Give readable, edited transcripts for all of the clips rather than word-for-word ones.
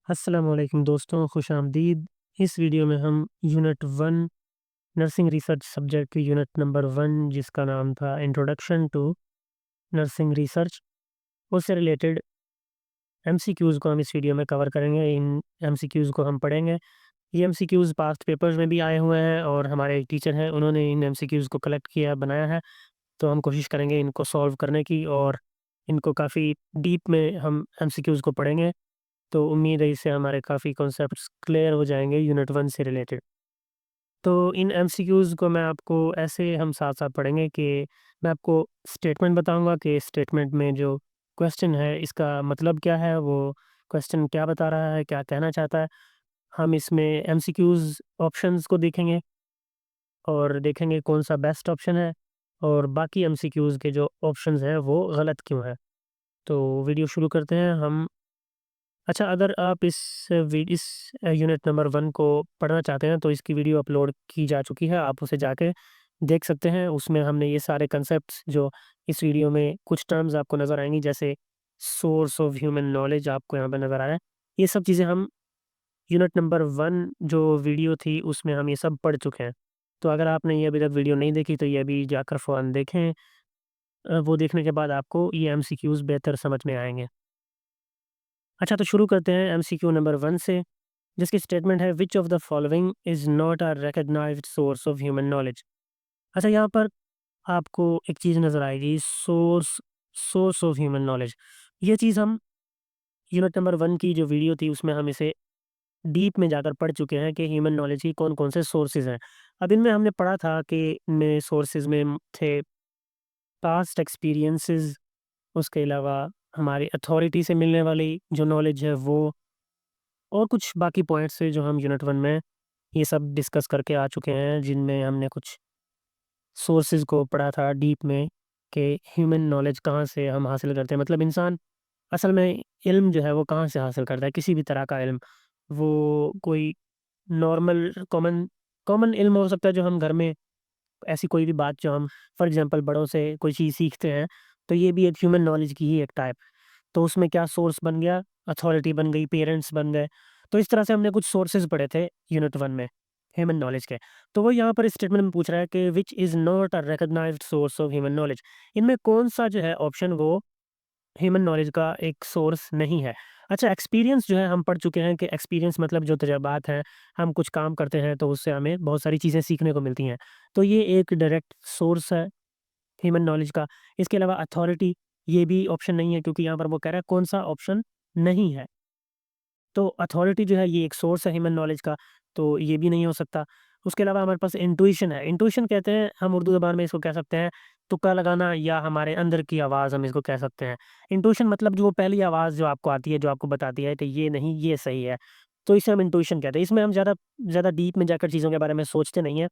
अस्सलामुअलैकुम दोस्तों, खुश-आमदीद। इस वीडियो में हम यूनिट 1 नर्सिंग रिसर्च सब्जेक्ट की यूनिट नंबर 1 जिसका नाम था इंट्रोडक्शन टू नर्सिंग रिसर्च, उससे रिलेटेड एमसीक्यूज़ को हम इस वीडियो में कवर करेंगे। इन एमसीक्यूज़ को हम पढ़ेंगे। ये एमसीक्यूज़ पास्ट पेपर्स में भी आए हुए हैं और हमारे एक टीचर हैं, उन्होंने इन एमसीक्यूज़ को कलेक्ट किया, बनाया है। तो हम कोशिश करेंगे इनको सॉल्व करने की और इनको काफ़ी डीप में हम एमसीक्यूज़ को पढ़ेंगे। तो उम्मीद है इससे हमारे काफ़ी कॉन्सेप्ट्स क्लियर हो जाएँगे यूनिट 1 से रिलेटेड। तो इन एमसीक्यूज़ को मैं आपको ऐसे हम साथ-साथ पढ़ेंगे कि मैं आपको स्टेटमेंट बताऊँगा कि स्टेटमेंट में जो क्वेश्चन है इसका मतलब क्या है, वो क्वेश्चन क्या बता रहा है, क्या कहना चाहता है। हम इसमें एमसीक्यूज़ ऑप्शंस को देखेंगे और देखेंगे कौन-सा बेस्ट ऑप्शन है और बाकी एमसीक्यूज़ के जो ऑप्शंस हैं वो गलत क्यों हैं। तो वीडियो शुरू करते हैं हम। अच्छा, अगर आप इस यूनिट नंबर 1 को पढ़ना चाहते हैं तो इसकी वीडियो अपलोड की जा चुकी है, आप उसे जाके देख सकते हैं। उसमें हमने ये सारे कंसेप्ट्स जो इस वीडियो में कुछ टर्म्स आपको नज़र आएँगी जैसे सोर्स ऑफ ह्यूमन नॉलेज आपको यहाँ पे नज़र आ रहा है। ये सब चीज़ें हम यूनिट नंबर 1 जो वीडियो थी उसमें हम ये सब पढ़ चुके हैं। तो अगर आपने ये अभी तक वीडियो नहीं देखी तो ये अभी जाकर फ़ौरन देखें। वो देखने के बाद आपको ये एमसीक्यूज़ बेहतर समझ में आएँगे। अच्छा, तो शुरू करते हैं एमसीक्यू नंबर 1 से। जिसकी स्टेटमेंट है which of the following is not a recognised source of human knowledge. अच्छा, यहाँ पर आपको एक चीज़ नज़र आएगी, source source of human knowledge. ये चीज़ हम यूनिट नंबर 1 की जो वीडियो थी उसमें हम इसे डीप में जाकर पढ़ चुके हैं कि ह्यूमन नॉलेज की कौन कौन से सोर्सेज हैं। अब इनमें हमने पढ़ा था कि इनमें सोर्सेज में थे पास्ट एक्सपीरियंसेस, उसके अलावा हमारी अथॉरिटी से मिलने वाली जो नॉलेज है वो, और कुछ बाकी पॉइंट्स थे जो हम यूनिट 1 में ये सब डिस्कस करके आ चुके हैं, जिनमें हमने कुछ सोर्सेज़ को पढ़ा था डीप में कि ह्यूमन नॉलेज कहाँ से हम हासिल करते हैं। मतलब इंसान असल में इल्म जो है वो कहाँ से हासिल करता है, किसी भी तरह का इल्म। वो कोई नॉर्मल कॉमन कॉमन इल्म हो सकता है जो हम घर में ऐसी कोई भी बात जो हम फॉर एग्ज़ाम्पल बड़ों से कोई चीज़ सीखते हैं, तो ये भी एक ह्यूमन नॉलेज की ही एक टाइप। तो उसमें क्या सोर्स बन गया, अथॉरिटी बन गई, पेरेंट्स बन गए। तो इस तरह से हमने कुछ सोर्सेज़ पढ़े थे यूनिट 1 में, ह्यूमन नॉलेज के। तो वो यहाँ पर इस स्टेटमेंट में पूछ रहा है कि which is not a recognised source of human knowledge. इनमें कौन-सा जो है ऑप्शन वो ह्यूमन नॉलेज का एक सोर्स नहीं है। अच्छा, एक्सपीरियंस जो है हम पढ़ चुके हैं कि एक्सपीरियंस मतलब जो तजुर्बात हैं, हम कुछ काम करते हैं तो उससे हमें बहुत सारी चीज़ें सीखने को मिलती हैं। तो ये एक डायरेक्ट सोर्स है ह्यूमन नॉलेज का। इसके अलावा अथॉरिटी, ये भी ऑप्शन नहीं है क्योंकि यहाँ पर वो कह रहा है कौन-सा ऑप्शन नहीं है। तो अथॉरिटी जो है ये एक सोर्स है ह्यूमन नॉलेज का, तो ये भी नहीं हो सकता। उसके अलावा हमारे पास इंट्यूशन है। इंट्यूशन कहते हैं हम उर्दू ज़बान में इसको कह सकते हैं तुक्का लगाना, या हमारे अंदर की आवाज़ हम इसको कह सकते हैं। इंट्यूशन मतलब जो पहली आवाज़ जो आपको आती है, जो आपको बताती है कि ये नहीं, ये सही है। तो इसे हम इंट्यूशन कहते हैं। इसमें हम ज़्यादा ज़्यादा डीप में जाकर चीज़ों के बारे में सोचते नहीं हैं।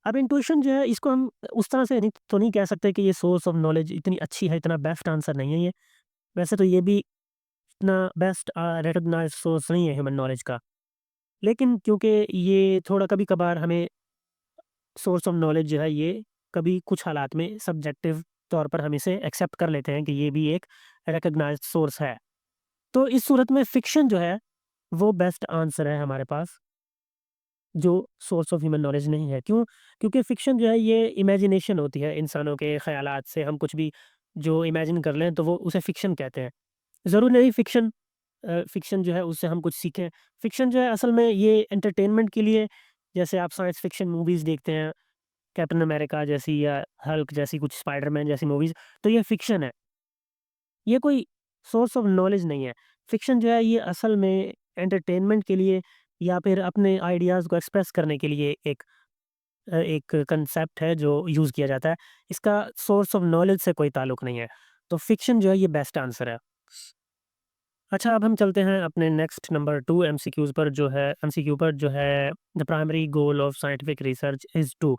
अब इंट्यूशन जो है इसको हम उस तरह से नहीं कह सकते कि ये सोर्स ऑफ नॉलेज इतनी अच्छी है, इतना बेस्ट आंसर नहीं है ये। वैसे तो ये भी इतना बेस्ट रिकॉग्नाइज्ड सोर्स नहीं है ह्यूमन नॉलेज का। लेकिन क्योंकि ये थोड़ा कभी-कभार हमें सोर्स ऑफ नॉलेज जो है ये कभी कुछ हालात में सब्जेक्टिव तौर पर हम इसे एक्सेप्ट कर लेते हैं कि ये भी एक रिकॉग्नाइज्ड सोर्स है। तो इस सूरत में फ़िक्शन जो है वो बेस्ट आंसर है हमारे पास, जो सोर्स ऑफ ह्यूमन नॉलेज नहीं है। क्यों? क्योंकि फ़िक्शन जो है ये इमेजिनेशन होती है इंसानों के ख़यालात से, हम कुछ भी जो इमेजिन कर लें तो वो उसे फ़िक्शन कहते हैं। ज़रूरी नहीं फ़िक्शन जो है उससे हम कुछ सीखें। फ़िक्शन जो है असल में ये एंटरटेनमेंट के लिए, जैसे आप साइंस फ़िक्शन मूवीज़ देखते हैं, कैप्टन अमेरिका जैसी या हल्क जैसी, कुछ स्पाइडरमैन जैसी मूवीज़, तो ये फ़िक्शन है। ये कोई सोर्स ऑफ नॉलेज नहीं है। फ़िक्शन जो है ये असल में एंटरटेनमेंट के लिए या फिर अपने आइडियाज़ को एक्सप्रेस करने के लिए एक कंसेप्ट है जो यूज़ किया जाता है। इसका सोर्स ऑफ नॉलेज से कोई ताल्लुक नहीं है। तो फ़िक्शन जो है ये बेस्ट आंसर है। अच्छा, अब हम चलते हैं अपने नेक्स्ट नंबर 2 एमसीक्यू पर जो है the primary goal of scientific research is to.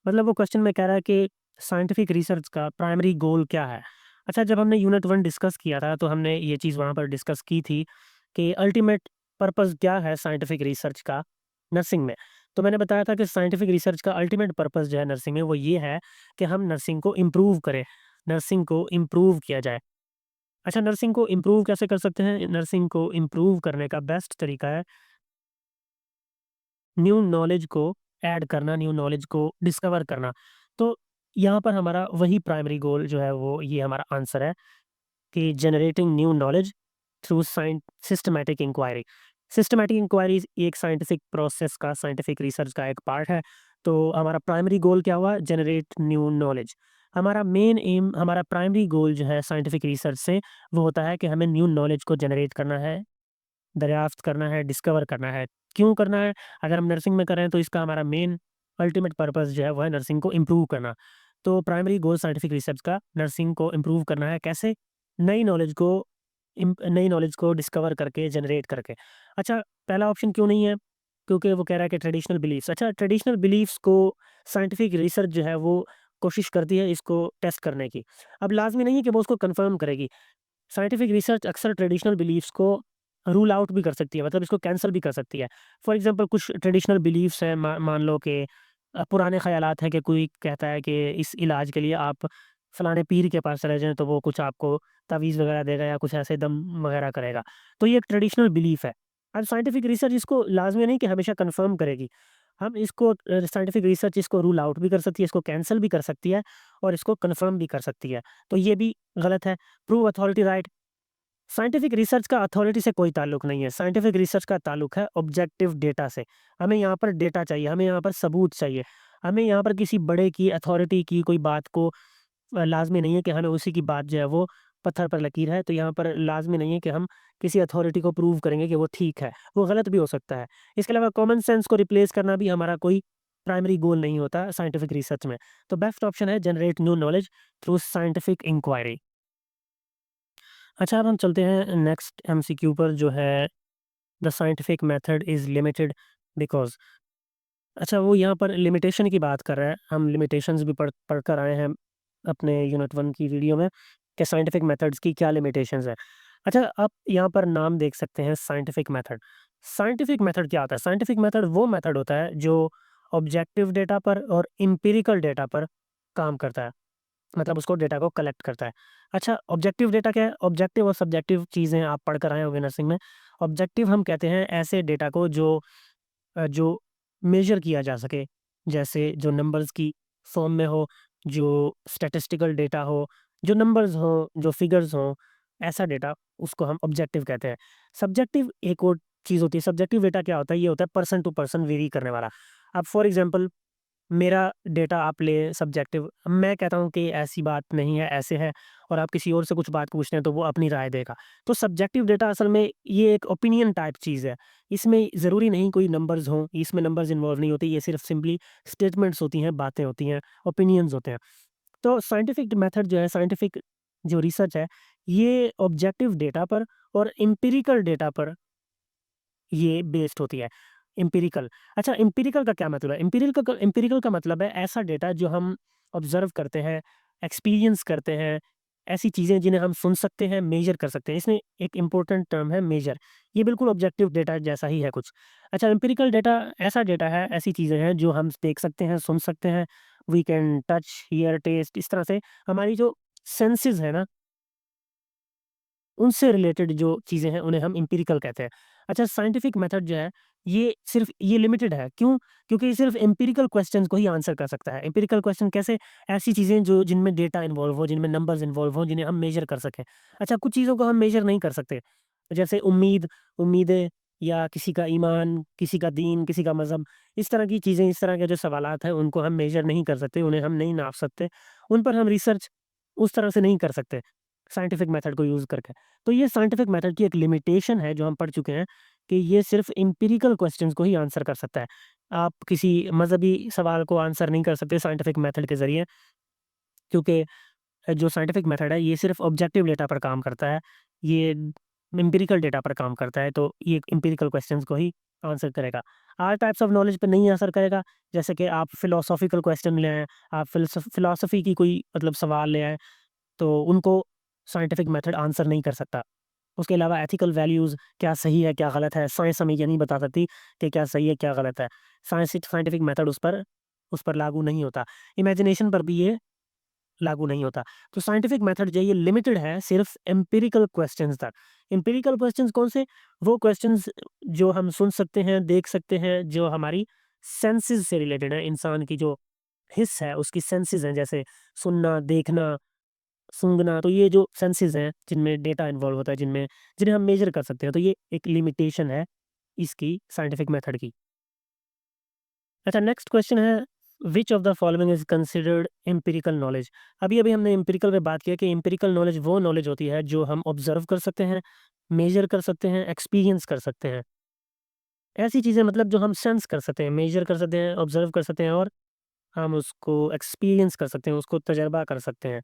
मतलब वो क्वेश्चन में कह रहा है कि साइंटिफिक रिसर्च का प्राइमरी गोल क्या है? अच्छा, जब हमने यूनिट 1 डिस्कस किया था तो हमने ये चीज़ वहाँ पर डिस्कस की थी कि अल्टीमेट पर्पज़ क्या है साइंटिफिक रिसर्च का नर्सिंग में। तो मैंने बताया था कि साइंटिफिक रिसर्च का अल्टीमेट पर्पज़ जो है नर्सिंग में वो ये है कि हम नर्सिंग को इम्प्रूव करें, नर्सिंग को इम्प्रूव किया जाए। अच्छा, नर्सिंग को इम्प्रूव कैसे कर सकते हैं? नर्सिंग को इम्प्रूव करने का बेस्ट तरीका है न्यू नॉलेज को ऐड करना, न्यू नॉलेज को डिस्कवर करना। तो यहाँ पर हमारा वही प्राइमरी गोल जो है वो ये हमारा आंसर है कि generating new knowledge through systematic inquiry. Systematic inquiries एक साइंटिफिक प्रोसेस का, साइंटिफिक रिसर्च का एक पार्ट है। तो हमारा प्राइमरी गोल क्या हुआ? Generate new knowledge. हमारा मेन एम, हमारा प्राइमरी गोल जो है साइंटिफिक रिसर्च से, वो होता है कि हमें न्यू नॉलेज को जनरेट करना है, दरियाफ्त करना है, डिस्कवर करना है। क्यों करना है? अगर हम नर्सिंग में कर रहे हैं तो इसका हमारा मेन अल्टीमेट पर्पस जो है वो है नर्सिंग को इम्प्रूव करना। तो प्राइमरी गोल साइंटिफिक रिसर्च का नर्सिंग को इम्प्रूव करना है। कैसे? नई नॉलेज को नई नॉलेज को डिस्कवर करके, जनरेट करके। अच्छा, पहला ऑप्शन क्यों नहीं है? क्योंकि वो कह रहा है कि ट्रेडिशनल बिलीफ्स। अच्छा, ट्रेडिशनल बिलीफ्स को साइंटिफिक रिसर्च जो है वो कोशिश करती है इसको टेस्ट करने की। अब लाज़मी नहीं है कि वो उसको कन्फर्म करेगी। साइंटिफिक रिसर्च अक्सर ट्रेडिशनल बिलीफ्स को रूल आउट भी कर सकती है, मतलब इसको कैंसल भी कर सकती है। फॉर एग्जांपल कुछ ट्रेडिशनल बिलीफ्स हैं, मान लो कि पुराने ख़यालात हैं कि कोई कहता है कि इस इलाज के लिए आप फलाने पीर के पास चले जाएँ तो वो कुछ आपको तावीज़ वगैरह देगा या कुछ ऐसे दम वगैरह करेगा। तो ये एक ट्रेडिशनल बिलीफ है। अब साइंटिफिक रिसर्च इसको लाज़मी नहीं कि हमेशा कन्फर्म करेगी। हम इसको साइंटिफिक रिसर्च इसको रूल आउट भी कर सकती है, इसको कैंसल भी कर सकती है और इसको कन्फर्म भी कर सकती है। तो ये भी गलत है। Prove authority right. Scientific research का अथॉरिटी से कोई ताल्लुक नहीं है। साइंटिफिक रिसर्च का ताल्लुक है ऑब्जेक्टिव डेटा से। हमें यहाँ पर डेटा चाहिए, हमें यहाँ पर सबूत चाहिए। हमें यहाँ पर किसी बड़े की, अथॉरिटी की कोई बात को लाज़मी नहीं है कि हमें उसी की बात जो है वो पत्थर पर लकीर है, तो यहाँ पर लाज़मी नहीं है कि हम किसी अथॉरिटी को प्रूव करेंगे कि वो ठीक है, वो गलत भी हो सकता है। इसके अलावा कॉमन सेंस को रिप्लेस करना भी हमारा कोई प्राइमरी गोल नहीं होता साइंटिफिक रिसर्च में। तो बेस्ट ऑप्शन है generate new knowledge through scientific inquiry. अच्छा, अब हम चलते हैं नेक्स्ट एमसीक्यू पर जो है the scientific method is limited because. अच्छा, वो यहाँ पर लिमिटेशन की बात कर रहा है। हम लिमिटेशंस भी पढ़ कर आए हैं अपने यूनिट 1 की वीडियो में कि साइंटिफिक मेथड्स की क्या लिमिटेशंस हैं। अच्छा, आप यहाँ पर नाम देख सकते हैं साइंटिफिक मेथड। साइंटिफिक मेथड क्या होता है? साइंटिफिक मेथड वो मेथड होता है जो ऑब्जेक्टिव डेटा पर और एम्पिरिकल डेटा पर काम करता है। मतलब उसको डेटा को कलेक्ट करता है। अच्छा, ऑब्जेक्टिव डेटा क्या है? ऑब्जेक्टिव और सब्जेक्टिव चीज़ें आप पढ़ कर आए होंगे नर्सिंग में। ऑब्जेक्टिव हम कहते हैं ऐसे डेटा को जो मेज़र किया जा सके। जैसे जो नंबर्स की फ़ॉर्म में हो, जो स्टैटिस्टिकल डेटा हो, जो नंबर्स हों, जो फ़िगर्स हों, ऐसा डेटा उसको हम ऑब्जेक्टिव कहते हैं। सब्जेक्टिव एक और चीज़ होती है। सब्जेक्टिव डेटा क्या होता है? ये होता है पर्सन टू पर्सन वेरी करने वाला। अब फॉर एग्ज़ाम्पल मेरा डेटा आप लें सब्जेक्टिव, मैं कहता हूँ कि ऐसी बात नहीं है, ऐसे है, और आप किसी और से कुछ बात पूछते हैं तो वो अपनी राय देगा। तो सब्जेक्टिव डेटा असल में ये एक ओपिनियन टाइप चीज़ है। इसमें ज़रूरी नहीं कोई नंबर्स हों, इसमें नंबर्स इन्वॉल्व नहीं होते, ये सिर्फ़ सिंपली स्टेटमेंट्स होती हैं, बातें होती हैं, ओपिनियंस होते हैं। तो साइंटिफिक मेथड जो है, साइंटिफिक जो रिसर्च है, ये ऑब्जेक्टिव डेटा पर और एम्पिरिकल डेटा पर ये बेस्ड होती है। एम्पिरिकल। अच्छा, एम्पिरिकल का क्या मतलब है? एम्पिरिकल का मतलब है ऐसा डेटा जो हम ऑब्ज़र्व करते हैं, एक्सपीरियंस करते हैं, ऐसी चीज़ें जिन्हें हम सुन सकते हैं, मेज़र कर सकते हैं। इसमें एक इम्पोर्टेंट टर्म है मेज़र। ये बिल्कुल ऑब्जेक्टिव डेटा जैसा ही है कुछ। अच्छा, एम्पिरिकल डेटा ऐसा डेटा है, ऐसी चीज़ें हैं जो हम देख सकते हैं, सुन सकते हैं। We can touch, hear, taste, इस तरह से हमारी जो सेंसेस है ना, उनसे रिलेटेड जो चीज़ें हैं, उन्हें हम एम्पिरिकल कहते हैं। अच्छा, साइंटिफिक मेथड जो है, ये लिमिटेड है। क्यों? क्योंकि ये सिर्फ़ एम्पिरिकल क्वेश्चन्स को ही आंसर कर सकता है। एम्पिरिकल क्वेश्चन कैसे? ऐसी चीज़ें जो जिनमें डेटा इन्वॉल्व हो, जिनमें नंबर्स इन्वॉल्व हो, जिन्हें हम मेज़र कर सकें। अच्छा, कुछ चीज़ों को हम मेज़र नहीं कर सकते। जैसे उम्मीदें या किसी का ईमान, किसी का दीन, किसी का मज़हब, इस तरह की चीज़ें, इस तरह के जो सवालात हैं, उनको हम मेज़र नहीं कर सकते, उन्हें हम नहीं नाप सकते। उन पर हम रिसर्च उस तरह से नहीं कर सकते, साइंटिफिक मेथड को यूज़ करके। तो ये साइंटिफिक मेथड की एक लिमिटेशन है जो हम पढ़ चुके हैं कि ये सिर्फ़ एम्पिरिकल क्वेश्चंस को ही आंसर कर सकता है। आप किसी मज़हबी सवाल को आंसर नहीं कर सकते साइंटिफिक मेथड के ज़रिए, क्योंकि जो साइंटिफिक मेथड है ये सिर्फ़ ऑब्जेक्टिव डेटा पर काम करता है। ये एम्पिरिकल डेटा पर काम करता है, तो ये एम्पिरिकल क्वेश्चंस को ही आंसर करेगा। ऑल टाइप्स ऑफ नॉलेज पे नहीं आंसर करेगा। जैसे कि आप फिलोसॉफ़िकल क्वेश्चन ले आएँ, आप फिलॉसफी की कोई मतलब सवाल ले आएँ, तो उनको साइंटिफिक मेथड आंसर नहीं कर सकता। उसके अलावा एथिकल वैल्यूज़, क्या सही है, क्या गलत है, साइंस हमें ये नहीं बता सकती कि क्या सही है, क्या गलत है। साइंटिफिक मेथड उस पर लागू नहीं होता। इमेजिनेशन पर भी ये लागू नहीं होता। तो साइंटिफिक मेथड जो है ये लिमिटेड है सिर्फ़ एम्पिरिकल क्वेश्चंस तक। एम्पिरिकल क्वेश्चंस कौन से? वो क्वेश्चंस जो हम सुन सकते हैं, देख सकते हैं, जो हमारी सेंसेस से रिलेटेड है। इंसान की जो हिस है, उसकी सेंसेस हैं, जैसे सुनना, देखना, सूंघना। तो ये जो सेंसेस हैं, जिनमें डेटा इन्वॉल्व होता है, जिन्हें हम मेज़र कर सकते हैं, तो ये एक लिमिटेशन है इसकी साइंटिफिक मेथड की। अच्छा, नेक्स्ट क्वेश्चन है, which of the following is considered empirical knowledge? अभी-अभी हमने एम्पिरिकल पे बात किया कि एम्पिरिकल नॉलेज वो नॉलेज होती है जो हम ऑब्ज़र्व कर सकते हैं, मेज़र कर सकते हैं, एक्सपीरियंस कर सकते हैं। ऐसी चीज़ें मतलब जो हम सेंस कर सकते हैं, मेज़र कर सकते हैं, ऑब्ज़र्व कर सकते हैं और हम उसको एक्सपीरियंस कर सकते हैं, उसको तजुर्बा कर सकते हैं।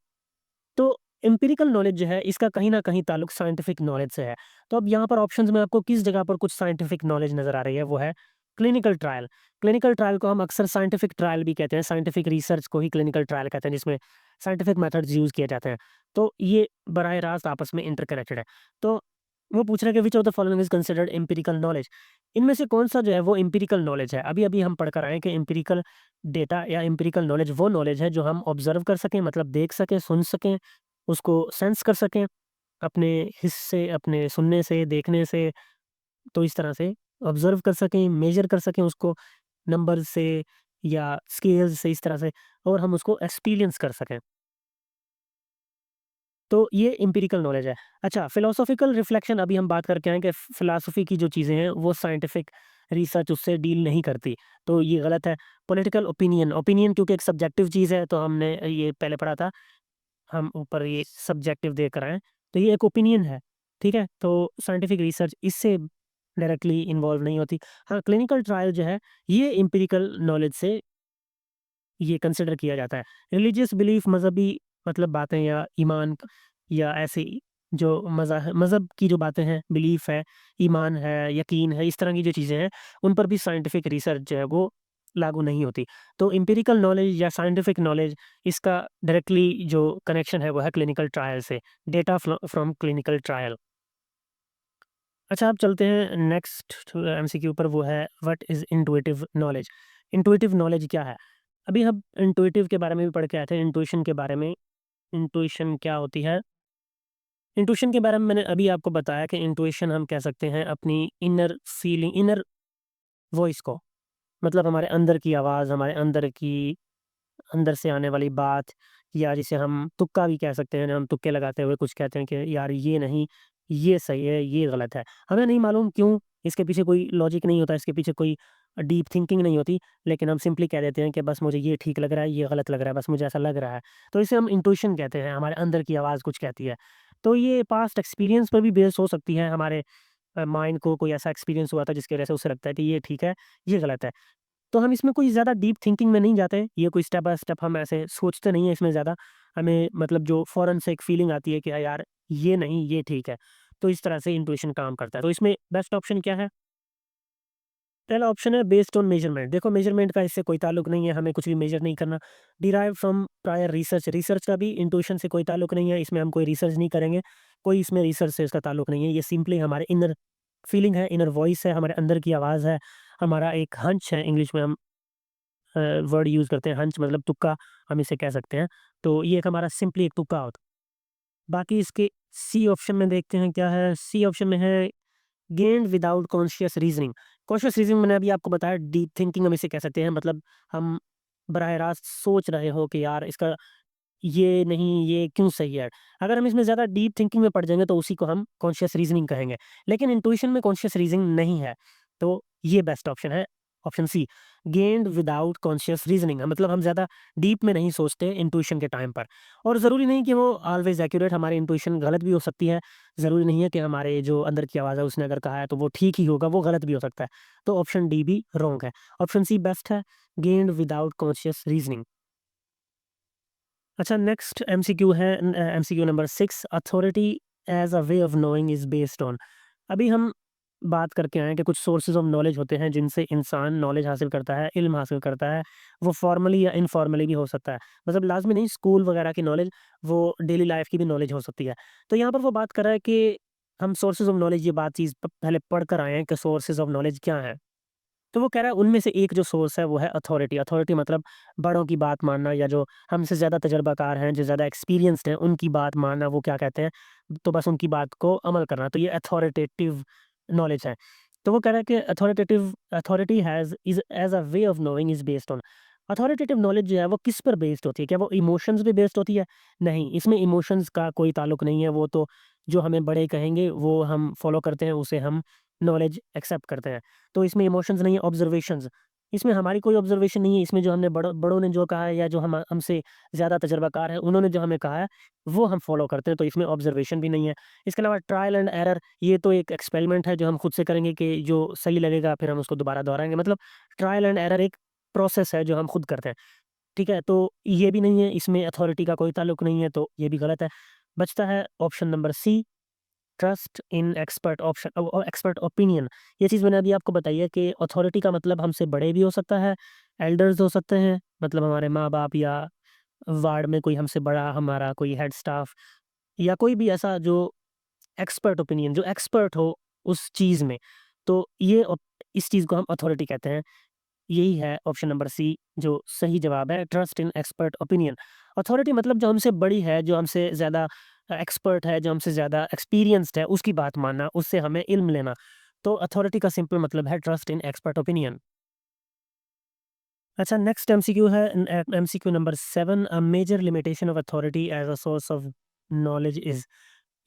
तो एम्पिरिकल नॉलेज जो है इसका कहीं न कहीं ताल्लुक साइंटिफिक नॉलेज से है। तो अब यहाँ पर ऑप्शंस में आपको किस जगह पर कुछ साइंटिफिक नॉलेज नज़र आ रही है, वो है क्लिनिकल ट्रायल। क्लिनिकल ट्रायल को हम अक्सर साइंटिफिक ट्रायल भी कहते हैं, साइंटिफिक रिसर्च को ही क्लिनिकल ट्रायल कहते हैं, जिसमें साइंटिफिक मेथड्स यूज़ किए जाते हैं। तो ये बराह रास्त आपस में इंटरकनेक्टेड है। तो वो पूछ रहा है कि which of the following is considered empirical knowledge? इनमें से कौन-सा जो है वो एम्पिरिकल नॉलेज है? अभी-अभी हम पढ़ कर आए हैं कि एम्पिरिकल डेटा या एम्पिरिकल नॉलेज वो नॉलेज है जो हम ऑब्ज़र्व कर सकें, मतलब देख सकें, सुन सकें, उसको सेंस कर सकें, अपने हिस्से, अपने सुनने से, देखने से, तो इस तरह से ऑब्ज़र्व कर सकें, मेज़र कर सकें उसको नंबर से या स्केल्स से, इस तरह से, और हम उसको एक्सपीरियंस कर सकें। तो ये एम्पिरिकल नॉलेज है। अच्छा, फिलॉसॉफिकल रिफ्लेक्शन अभी हम बात करके आए कि फिलॉसफी की जो चीज़ें हैं, वो साइंटिफिक रिसर्च उससे डील नहीं करती, तो ये गलत है। पॉलिटिकल ओपिनियन, ओपिनियन क्योंकि एक सब्जेक्टिव चीज़ है, तो हमने ये पहले पढ़ा था, हम ऊपर ये सब्जेक्टिव देख रहे हैं, तो ये एक ओपिनियन है, ठीक है? तो साइंटिफिक रिसर्च इससे डायरेक्टली इन्वॉल्व नहीं होती। हाँ, क्लिनिकल ट्रायल जो है, ये एम्पिरिकल नॉलेज से ये कंसिडर किया जाता है। रिलीजियस बिलीफ, मज़हबी मतलब बातें या ईमान या ऐसी जो मज़हब की जो बातें हैं, बिलीफ है, ईमान है, यकीन है, इस तरह की जो चीज़ें हैं, उन पर भी साइंटिफिक रिसर्च जो है वो लागू नहीं होती। तो एम्पिरिकल नॉलेज या साइंटिफिक नॉलेज, इसका डायरेक्टली जो कनेक्शन है वो है क्लिनिकल ट्रायल से, डेटा फ्रॉम क्लिनिकल ट्रायल। अच्छा, अब चलते हैं नेक्स्ट एमसीक्यू पर, वो है what is intuitive knowledge? Intuitive knowledge क्या है? अभी हम इंट्यूटिव के बारे में भी पढ़ के आए थे, इंट्यूशन के बारे में। इंट्यूशन क्या होती है? इंट्यूशन के बारे में मैंने अभी आपको बताया कि इंट्यूशन हम कह सकते हैं अपनी इनर फीलिंग, इनर वॉइस को, मतलब हमारे अंदर की आवाज़, हमारे अंदर से आने वाली बात, या जिसे हम तुक्का भी कह सकते हैं, हम तुक्के लगाते हुए कुछ कहते हैं कि यार ये नहीं, ये सही है, ये गलत है। हमें नहीं मालूम क्यों, इसके पीछे कोई लॉजिक नहीं होता, इसके पीछे कोई डीप थिंकिंग नहीं होती, लेकिन हम सिंपली कह देते हैं कि बस मुझे ये ठीक लग रहा है, ये गलत लग रहा है, बस मुझे ऐसा लग रहा है। तो इसे हम इंट्यूशन कहते हैं, हमारे अंदर की आवाज़ कुछ कहती है। तो ये पास्ट एक्सपीरियंस पर भी बेस्ड हो सकती है, हमारे माइंड को कोई ऐसा एक्सपीरियंस हुआ था जिसकी वजह से उसे लगता है कि ये ठीक है, ये गलत है। तो हम इसमें कोई ज़्यादा डीप थिंकिंग में नहीं जाते, ये कोई स्टेप बाय स्टेप हम ऐसे सोचते नहीं हैं इसमें ज़्यादा। हमें मतलब जो फ़ौरन से एक फीलिंग आती है कि यार ये नहीं, ये ठीक है। तो इस तरह से इंट्यूशन काम करता है। तो इसमें बेस्ट ऑप्शन क्या है? पहला ऑप्शन है बेस्ड ऑन मेजरमेंट। देखो, मेजरमेंट का इससे कोई ताल्लुक नहीं है, हमें कुछ भी मेजर नहीं करना। Derived from prior research, research का भी इंट्यूशन से कोई ताल्लुक नहीं है, इसमें हम कोई रिसर्च नहीं करेंगे, कोई इसमें रिसर्च से इसका ताल्लुक नहीं है। ये सिंपली हमारे इनर फीलिंग है, इनर वॉइस है, हमारे अंदर की आवाज़ है, हमारा एक हंच है, इंग्लिश में हम वर्ड यूज़ करते हैं हंच, मतलब तुक्का, हम इसे कह सकते हैं। तो ये एक हमारा सिंपली एक तुक्का होता है। बाकी इसके सी ऑप्शन में देखते हैं क्या है। सी ऑप्शन में है gained without conscious reasoning. Conscious reasoning मैंने अभी आपको बताया, डीप थिंकिंग हम इसे कह सकते हैं, मतलब हम बराह रास्त सोच रहे हो कि यार इसका ये नहीं, ये क्यों सही है? अगर हम इसमें ज़्यादा डीप थिंकिंग में पड़ जाएँगे तो उसी को हम कॉन्शियस रीज़निंग कहेंगे। लेकिन इंट्यूशन में कॉन्शियस रीज़निंग नहीं है, तो ये बेस्ट ऑप्शन है, option C, gained without conscious reasoning. मतलब हम ज़्यादा डीप में नहीं सोचते इंट्यूशन के टाइम पर, और ज़रूरी नहीं कि वो ऑलवेज़ एक्यूरेट, हमारी इंट्यूशन गलत भी हो सकती है। ज़रूरी नहीं है कि हमारे जो अंदर की आवाज़ है उसने अगर कहा है तो वो ठीक ही होगा, वो गलत भी हो सकता है। तो ऑप्शन डी भी रॉन्ग है। ऑप्शन सी बेस्ट है, गेन्ड विदाउट कॉन्शियस रीज़निंग। अच्छा, नेक्स्ट एमसीक्यू है MCQ number 6, authority as a way of knowing is based on. अभी हम बात करके आए हैं कि कुछ सोर्सेज़ ऑफ नॉलेज होते हैं जिनसे इंसान नॉलेज हासिल करता है, इल्म हासिल करता है। वो फॉर्मली या इनफॉर्मली भी हो सकता है। मतलब लाज़मी नहीं स्कूल वगैरह की नॉलेज, वो डेली लाइफ़ की भी नॉलेज हो सकती है। तो यहाँ पर वो बात कर रहा है कि हम सोर्सेज़ ऑफ नॉलेज, ये बात चीज़ प पहले पढ़ कर आए हैं कि सोर्सेज़ ऑफ नॉलेज क्या हैं। तो वो कह रहा है उनमें से एक जो सोर्स है वो है अथॉरिटी। अथॉरिटी मतलब बड़ों की बात मानना, या जो हमसे ज़्यादा तजुर्बाकार हैं, जो ज़्यादा एक्सपीरियंस्ड हैं, उनकी बात मानना, वो क्या कहते हैं, तो बस उनकी बात को अमल करना। तो ये अथॉरिटेटिव नॉलेज है। तो वो कह रहा है कि authority has is as a way of knowing is based on. Authoritative knowledge जो है वो किस पर बेस्ड होती है? क्या वो इमोशंस पे बेस्ड होती है? नहीं, इसमें इमोशंस का कोई ताल्लुक नहीं है। वो तो जो हमें बड़े कहेंगे वो हम फॉलो करते हैं, उसे हम नॉलेज एक्सेप्ट करते हैं। तो इसमें इमोशंस नहीं है, ऑब्जर्वेशंस। इसमें हमारी कोई ऑब्जर्वेशन नहीं है, इसमें जो हमने बड़ों बड़ों ने जो कहा है, या जो हमसे ज़्यादा तजुर्बाकार हैं, उन्होंने जो हमें कहा है, वो हम फॉलो करते हैं, तो इसमें ऑब्जर्वेशन भी नहीं है। इसके अलावा ट्रायल एंड एरर, ये तो एक एक्सपेरिमेंट है जो हम खुद से करेंगे, कि जो सही लगेगा फिर हम उसको दोबारा दोहराएँगे। मतलब ट्रायल एंड एरर एक प्रोसेस है जो हम खुद करते हैं, ठीक है? तो ये भी नहीं है, इसमें अथॉरिटी का कोई ताल्लुक नहीं है, तो ये भी गलत है। बचता है option number C, trust in expert opinion. ये चीज़ मैंने अभी आपको बताई है कि अथॉरिटी का मतलब हमसे बड़े भी हो सकता है, एल्डर्स हो सकते हैं, मतलब हमारे माँ-बाप, या वार्ड में कोई हमसे बड़ा, हमारा कोई हेड स्टाफ, या कोई भी ऐसा जो एक्सपर्ट ओपिनियन, जो एक्सपर्ट हो उस चीज़ में। तो इस चीज़ को हम अथॉरिटी कहते हैं। यही है ऑप्शन नंबर सी जो सही जवाब है, trust in expert opinion. Authority मतलब जो हमसे बड़ी है, जो हमसे ज़्यादा एक्सपर्ट है, जो हमसे ज़्यादा एक्सपीरियंस्ड है, उसकी बात मानना, उससे हमें इल्म लेना। तो अथॉरिटी का सिंपल मतलब है ट्रस्ट इन एक्सपर्ट ओपिनियन। अच्छा, नेक्स्ट एमसीक्यू है MCQ number 7, a major limitation of authority as a source of knowledge is.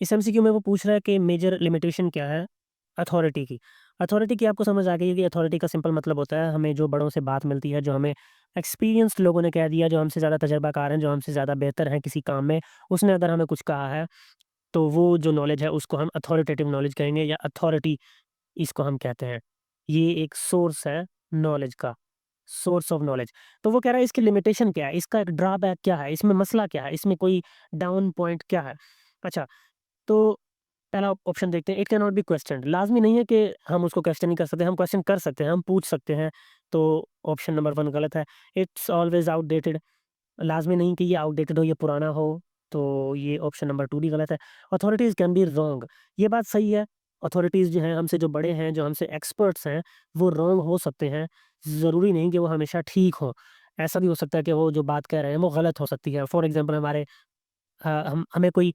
इस एमसीक्यू में वो पूछ रहा है कि मेजर लिमिटेशन क्या है अथॉरिटी की। अथॉरिटी की आपको समझ आ गई है कि अथॉरिटी का सिंपल मतलब होता है हमें जो बड़ों से बात मिलती है, जो हमें एक्सपीरियंस्ड लोगों ने कह दिया, जो हमसे ज़्यादा तजर्बाकार हैं, जो हमसे ज़्यादा बेहतर हैं किसी काम में, उसने अगर हमें कुछ कहा है, तो वो जो नॉलेज है उसको हम अथॉरिटेटिव नॉलेज कहेंगे, या अथॉरिटी इसको हम कहते हैं। ये एक सोर्स है नॉलेज का, सोर्स ऑफ नॉलेज। तो वो कह रहा है इसकी लिमिटेशन क्या है? इसका एक ड्रॉबैक क्या है? इसमें मसला क्या है? इसमें कोई डाउन पॉइंट क्या है? अच्छा, तो पहला ऑप्शन देखते हैं, it can not be questioned. लाज़मी नहीं है कि हम उसको क्वेश्चन नहीं कर सकते, हम क्वेश्चन कर सकते हैं, हम पूछ सकते हैं। तो ऑप्शन नंबर 1 गलत है। इट्स ऑलवेज़ आउटडेटेड, लाज़मी नहीं कि ये आउटडेटेड हो, ये पुराना हो, तो ये ऑप्शन नंबर 2 भी गलत है। अथॉरिटीज़ कैन बी रॉन्ग, ये बात सही है। अथॉरिटीज़ जो हैं, हमसे जो बड़े हैं, जो हमसे एक्सपर्ट्स हैं, वो रॉन्ग हो सकते हैं। ज़रूरी नहीं कि वो हमेशा ठीक हों। ऐसा भी हो सकता है कि वो जो बात कह रहे हैं, वो गलत हो सकती है। फॉर एग्ज़ाम्पल हमारे हम हमें कोई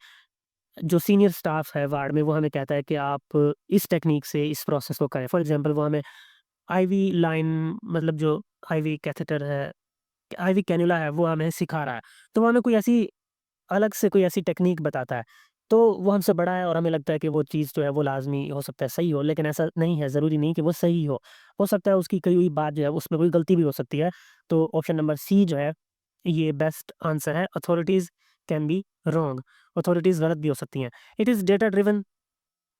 जो सीनियर स्टाफ है वार्ड में, वो हमें कहता है कि आप इस टेक्नीक से इस प्रोसेस को करें। फॉर एग्ज़ाम्पल वो हमें आईवी लाइन, मतलब जो आईवी कैथेटर है, आईवी कैन्युला है, वो हमें सिखा रहा है। तो वो हमें कोई ऐसी अलग से कोई ऐसी टेक्नीक बताता है। तो वो हमसे बड़ा है और हमें लगता है कि वो चीज़ जो है वो लाज़मी हो सकता है सही हो, लेकिन ऐसा नहीं है, ज़रूरी नहीं कि वो सही हो। हो सकता है उसकी कही हुई बात जो है उसमें कोई गलती भी हो सकती है। तो ऑप्शन नंबर सी जो है ये बेस्ट आंसर है, authorities can be wrong. Authorities गलत भी हो सकती हैं। इट इज़ डेटा ड्रिवन,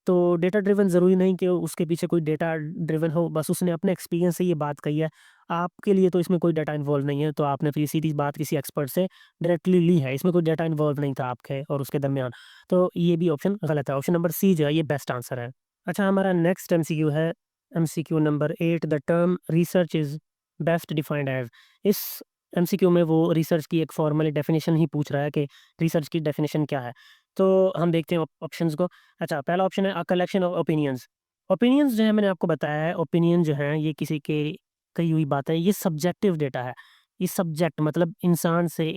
तो डेटा ड्रिवन ज़रूरी नहीं कि उसके पीछे कोई डेटा ड्रिवन हो, बस उसने अपने एक्सपीरियंस से ये बात कही है। आपके लिए तो इसमें कोई डेटा इन्वॉल्व नहीं है, तो आपने फिर सीधी बात किसी एक्सपर्ट से डायरेक्टली ली है। इसमें कोई डेटा इन्वॉल्व नहीं था आपके और उसके दरमियान। तो ये भी ऑप्शन गलत है। ऑप्शन नंबर सी जो है ये बेस्ट आंसर है। अच्छा, हमारा नेक्स्ट एमसीक्यू है MCQ number 8, the term research is best defined as. इस एमसीक्यू में वो रिसर्च की एक फॉर्मल डेफिनिशन ही पूछ रहा है कि रिसर्च की डेफिनिशन क्या है? तो हम देखते हैं ऑप्शंस को। अच्छा, पहला ऑप्शन है a collection of opinions. Opinions जो है मैंने आपको बताया है, ओपिनियन जो है ये किसी के कही हुई बात है, ये सब्जेक्टिव डेटा है। ये सब्जेक्ट मतलब इंसान से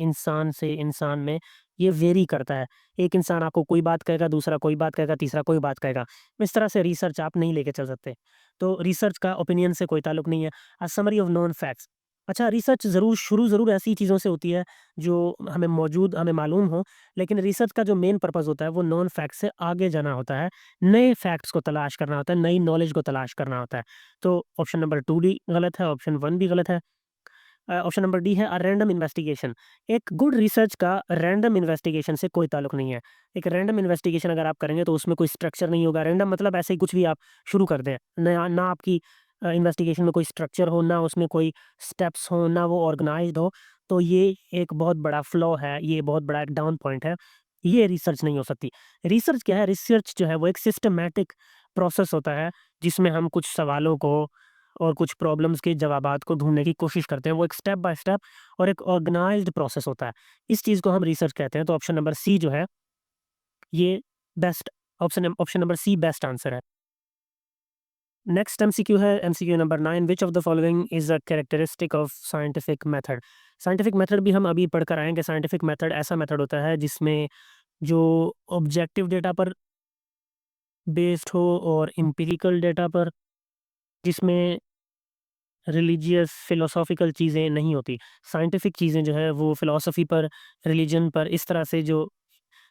इंसान में ये वेरी करता है। एक इंसान आपको कोई बात कहेगा, दूसरा कोई बात कहेगा, तीसरा कोई बात कहेगा। इस तरह से रिसर्च आप नहीं लेके चल सकते। तो रिसर्च का ओपिनियन से कोई ताल्लुक नहीं है। A summary of known facts. अच्छा, रिसर्च ज़रूर ऐसी चीज़ों से होती है जो हमें मालूम हो, लेकिन रिसर्च का जो मेन पर्पज़ होता है वो नॉन फैक्ट से आगे जाना होता है। नए फैक्ट्स को तलाश करना होता है, नई नॉलेज को तलाश करना होता है। तो ऑप्शन नंबर 2 भी गलत है, ऑप्शन 1 भी गलत है। ऑप्शन नंबर डी है अ रैंडम इन्वेस्टिगेशन। एक गुड रिसर्च का रैंडम इन्वेस्टिगेशन से कोई ताल्लुक नहीं है। एक रैंडम इन्वेस्टिगेशन अगर आप करेंगे तो उसमें कोई स्ट्रक्चर नहीं होगा। रैंडम मतलब ऐसे ही कुछ भी आप शुरू कर दें। ना आपकी इन्वेस्टिगेशन में कोई स्ट्रक्चर हो, ना उसमें कोई स्टेप्स हों, ना वो ऑर्गनाइज़्ड हो। तो ये एक बहुत बड़ा फ्लॉ है, ये बहुत बड़ा एक डाउन पॉइंट है। ये रिसर्च नहीं हो सकती। रिसर्च क्या है? रिसर्च जो है वो एक सिस्टमैटिक प्रोसेस होता है, जिसमें हम कुछ सवालों को और कुछ प्रॉब्लम्स के जवाबात को ढूँढने की कोशिश करते हैं। वो एक स्टेप बाय स्टेप और एक ऑर्गनाइज़्ड प्रोसेस होता है। इस चीज़ को हम रिसर्च कहते हैं। तो ऑप्शन नंबर सी जो है ये best option number C best answer है। नेक्स्ट एमसीक्यू है MCQ number 9, which of the following is a characteristic of scientific method. Scientific method भी हम अभी पढ़कर आए हैं कि साइंटिफिक मेथड ऐसा मेथड होता है जिसमें जो ऑब्जेक्टिव डेटा पर बेस्ड हो और एम्पिरिकल डेटा पर, जिसमें रिलीजियस फिलोसॉफिकल चीज़ें नहीं होती। साइंटिफिक चीज़ें जो है वो फिलॉसफी पर, रिलीजन पर, इस तरह से जो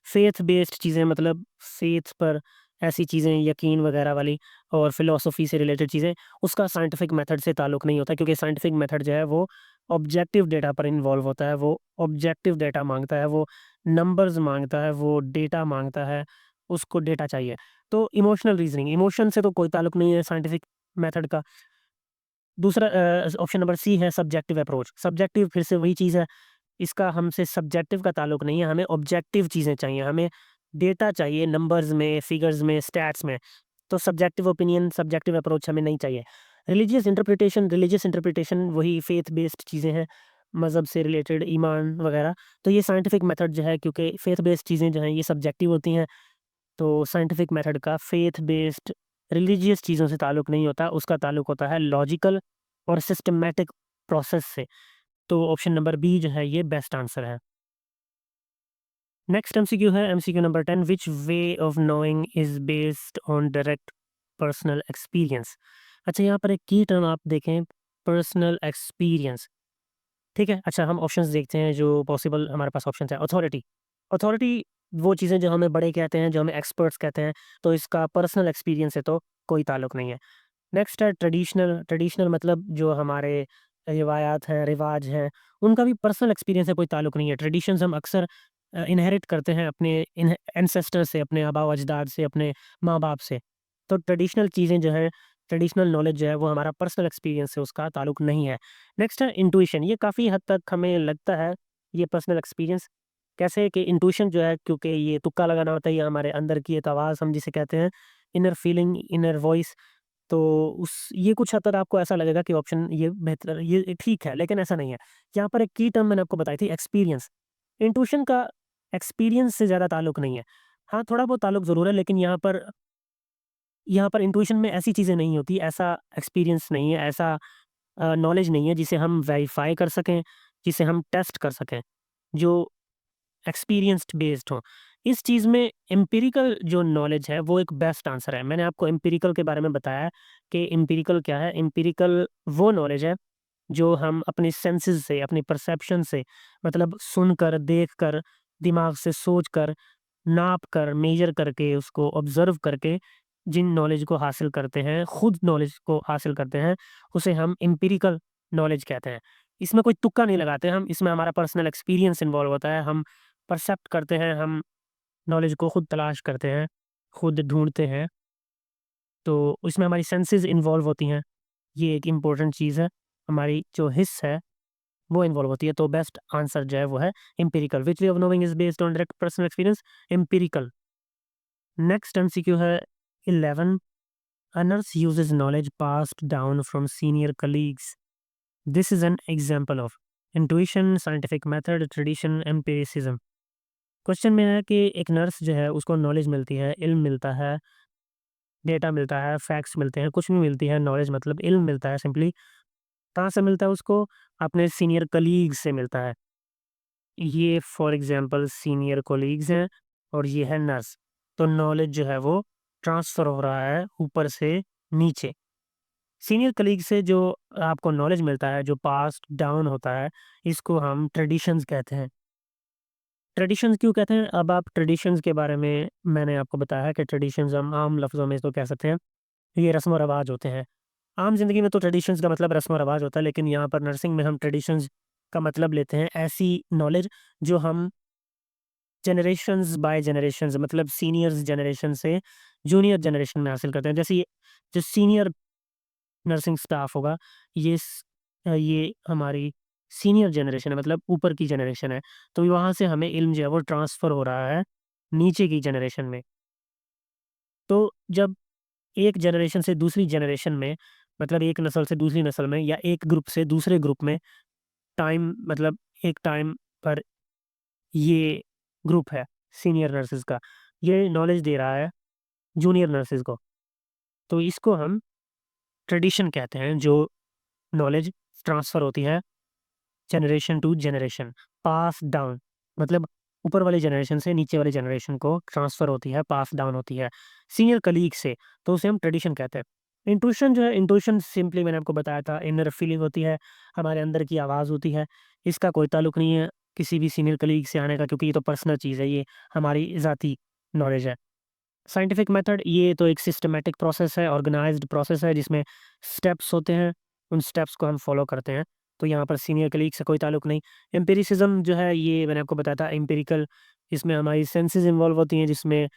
फेथ बेस्ड चीज़ें, मतलब फेथ पर ऐसी चीज़ें यकीन वगैरह वाली और फिलॉसफी से रिलेटेड चीज़ें, उसका साइंटिफिक मेथड से ताल्लुक़ नहीं होता, क्योंकि साइंटिफिक मेथड जो है वो ऑब्जेक्टिव डेटा पर इन्वॉल्व होता है। वो ऑब्जेक्टिव डेटा माँगता है, वो नंबर्स माँगता है, वो डेटा माँगता है, उसको डेटा चाहिए। तो इमोशनल रीज़निंग, इमोशन से तो कोई ताल्लुक़ नहीं है साइंटिफिक मेथड का। दूसरा ऑप्शन नंबर सी है सब्जेक्टिव अप्रोच। सब्जेक्टिव फिर से वही चीज़ है, इसका हमसे सब्जेक्टिव का ताल्लुक नहीं है, हमें ऑब्जेक्टिव चीज़ें चाहिए, हमें डेटा चाहिए नंबर्स में, फिगर्स में, स्टैट्स में। तो सब्जेक्टिव ओपिनियन, सब्जेक्टिव अप्रोच हमें नहीं चाहिए। रिलीजियस इंटरप्रिटेशन वही फेथ बेस्ड चीज़ें हैं, मज़हब से रिलेटेड ईमान वगैरह। तो ये साइंटिफिक मेथड जो है, क्योंकि फेथ बेस्ड चीज़ें जो हैं ये सब्जेक्टिव होती हैं, तो साइंटिफिक मेथड का फेथ बेस्ड रिलीजियस चीज़ों से ताल्लुक नहीं होता, उसका ताल्लुक होता है लॉजिकल और सिस्टमैटिक प्रोसेस से। तो ऑप्शन नंबर बी जो है ये बेस्ट आंसर है। नेक्स्ट एमसीक्यू है MCQ number 10, which way of knowing is based on direct personal experience. अच्छा, यहाँ पर एक की टर्म आप देखें, पर्सनल एक्सपीरियंस, ठीक है? अच्छा, हम ऑप्शंस देखते हैं जो पॉसिबल हमारे पास ऑप्शंस हैं। अथॉरिटी, अथॉरिटी वो चीज़ें जो हमें बड़े कहते हैं, जो हमें एक्सपर्ट्स कहते हैं, तो इसका पर्सनल एक्सपीरियंस से तो कोई ताल्लुक नहीं है। नेक्स्ट है ट्रेडिशनल, ट्रेडिशनल मतलब जो हमारे रिवायात हैं, रिवाज हैं, उनका भी पर्सनल एक्सपीरियंस से कोई ताल्लुक नहीं है। ट्रेडिशंस हम अक्सर इनहेरिट करते हैं अपने एंसेस्टर से, अपने आबा-ओ-अजदाद से, अपने माँ-बाप से। तो ट्रेडिशनल चीज़ें जो हैं, ट्रेडिशनल नॉलेज जो है वो हमारा पर्सनल एक्सपीरियंस से उसका ताल्लुक नहीं है। नेक्स्ट है इंट्यूशन, ये काफ़ी हद तक हमें लगता है ये पर्सनल एक्सपीरियंस। कैसे कि इंट्यूशन जो है, क्योंकि ये तुक्का लगाना होता है, ये हमारे अंदर की एक आवाज़ हम जिसे कहते हैं, इनर फीलिंग, इनर वॉइस। तो उस ये कुछ हद तक आपको ऐसा लगेगा कि ऑप्शन ये बेहतर, ये ठीक है, लेकिन ऐसा नहीं है। यहाँ पर एक की टर्म मैंने आपको बताई थी, एक्सपीरियंस। इंट्यूशन का एक्सपीरियंस से ज़्यादा ताल्लुक नहीं है। हाँ, थोड़ा बहुत ताल्लुक ज़रूर है, लेकिन यहाँ पर इंट्यूशन में ऐसी चीज़ें नहीं होती, ऐसा एक्सपीरियंस नहीं है, ऐसा नॉलेज नहीं है जिसे हम वेरीफ़ाई कर सकें, जिसे हम टेस्ट कर सकें, जो एक्सपीरियंस्ड बेस्ड हो। इस चीज़ में एम्पिरिकल जो नॉलेज है वो एक बेस्ट आंसर है। मैंने आपको एम्पिरिकल के बारे में बताया कि एम्पिरिकल क्या है। एम्पिरिकल वो नॉलेज है जो हम अपने सेंसेस से, अपनी परसेप्शन से, मतलब सुनकर, देखकर, दिमाग से सोचकर, नाप कर, मेजर करके, उसको ऑब्जर्व करके जिन नॉलेज को हासिल करते हैं, खुद नॉलेज को हासिल करते हैं, उसे हम एम्पिरिकल नॉलेज कहते हैं। इसमें कोई तुक्का नहीं लगाते हम, इसमें हमारा पर्सनल एक्सपीरियंस इन्वॉल्व होता है। हम परसेप्ट करते हैं, हम नॉलेज को खुद तलाश करते हैं, खुद ढूँढते हैं, तो उसमें हमारी सेंसेस इन्वॉल्व होती हैं। ये एक इम्पोर्टेंट चीज़ है, हमारी जो हिस्स है, वो इन्वॉल्व होती है। तो बेस्ट आंसर जो है वो है empirical. Which way of knowing is based on direct personal experience? Empirical. Next MCQ है 11, a nurse uses knowledge passed down from senior colleagues. This is an example of intuition, scientific method, tradition, empiricism. Question में है कि एक nurse जो है उसको knowledge मिलती है, इल्म मिलता है, डेटा मिलता है, फैक्ट्स मिलते हैं, कुछ भी मिलती है, नॉलेज मतलब इल्म मिलता है सिंपली। कहाँ से मिलता है उसको? अपने सीनियर कलीग से मिलता है। ये फॉर एग्ज़ाम्पल सीनियर कलीग्स हैं और ये है नर्स। तो नॉलेज जो है वो ट्रांसफ़र हो रहा है ऊपर से नीचे। सीनियर कलीग से जो आपको नॉलेज मिलता है, जो पास्ड डाउन होता है, इसको हम ट्रेडिशंस कहते हैं। ट्रेडिशंस क्यों कहते हैं? अब आप ट्रेडिशंस के बारे में मैंने आपको बताया है कि ट्रेडिशंस हम आम लफ्ज़ों में इसको कह सकते हैं, ये रस्म और रिवाज होते हैं। आम ज़िंदगी में तो ट्रेडिशंस का मतलब रस्म और रिवाज होता है, लेकिन यहाँ पर नर्सिंग में हम ट्रेडिशंस का मतलब लेते हैं ऐसी नॉलेज जो हम जनरेशंस बाय जनरेशंस, मतलब सीनियर्स जनरेशन से जूनियर जनरेशन में हासिल करते हैं। जैसे ये जो सीनियर नर्सिंग स्टाफ होगा, ये हमारी सीनियर जनरेशन है, मतलब ऊपर की जनरेशन है। तो वहाँ से हमें इल्म जो है वो ट्रांसफ़र हो रहा है नीचे की जनरेशन में। तो जब एक जनरेशन से दूसरी जनरेशन में, मतलब एक नस्ल से दूसरी नस्ल में, या एक ग्रुप से दूसरे ग्रुप में, टाइम मतलब एक टाइम पर ये ग्रुप है सीनियर नर्सेज़ का, ये नॉलेज दे रहा है जूनियर नर्सेज़ को। तो इसको हम ट्रेडिशन कहते हैं जो नॉलेज ट्रांसफ़र होती है generation to generation, pass down, मतलब ऊपर वाले जनरेशन से नीचे वाले जनरेशन को ट्रांसफ़र होती है, पास डाउन होती है सीनियर कलीग से, तो उसे हम ट्रेडिशन कहते हैं। इंट्यूशन जो है, इंट्यूशन सिंपली मैंने आपको बताया था, इनर फीलिंग होती है, हमारे अंदर की आवाज़ होती है। इसका कोई ताल्लुक नहीं है किसी भी सीनियर कलीग से आने का, क्योंकि ये तो पर्सनल चीज़ है, ये हमारी ज़ाती नॉलेज है। साइंटिफिक मेथड ये तो एक सिस्टमैटिक प्रोसेस है, ऑर्गेनाइज्ड प्रोसेस है, जिसमें स्टेप्स होते हैं, उन स्टेप्स को हम फॉलो करते हैं। तो यहाँ पर सीनियर कलीग से कोई ताल्लुक नहीं। एम्पिरिसिज्म जो है, ये मैंने आपको बताया था एम्पिरिकल, इसमें हमारी सेंसेस इन्वॉल्व होती हैं, जिसमें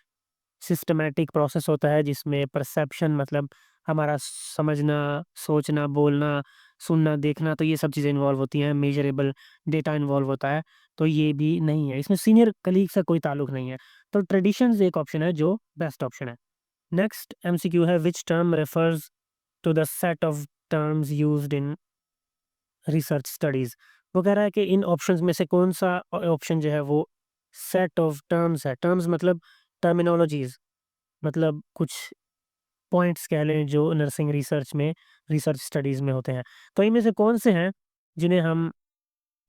सिस्टमैटिक प्रोसेस होता है, जिसमें परसेप्शन मतलब हमारा समझना, सोचना, बोलना, सुनना, देखना, तो ये सब चीज़ें इन्वॉल्व होती हैं, मेज़रेबल डेटा इन्वॉल्व होता है, तो ये भी नहीं है। इसमें सीनियर कलीग से कोई ताल्लुक नहीं है। तो ट्रेडिशंस एक ऑप्शन है जो बेस्ट ऑप्शन है। नेक्स्ट एमसीक्यू है, which term refers to the set of terms used in research studies. वो कह रहा है कि इन ऑप्शंस में से कौन-सा ऑप्शन जो है वो सेट ऑफ टर्म्स है। टर्म्स मतलब टर्मिनोलॉजीज़, मतलब कुछ पॉइंट्स कह लें जो नर्सिंग रिसर्च में, रिसर्च स्टडीज़ में होते हैं। तो इनमें से कौन से हैं जिन्हें हम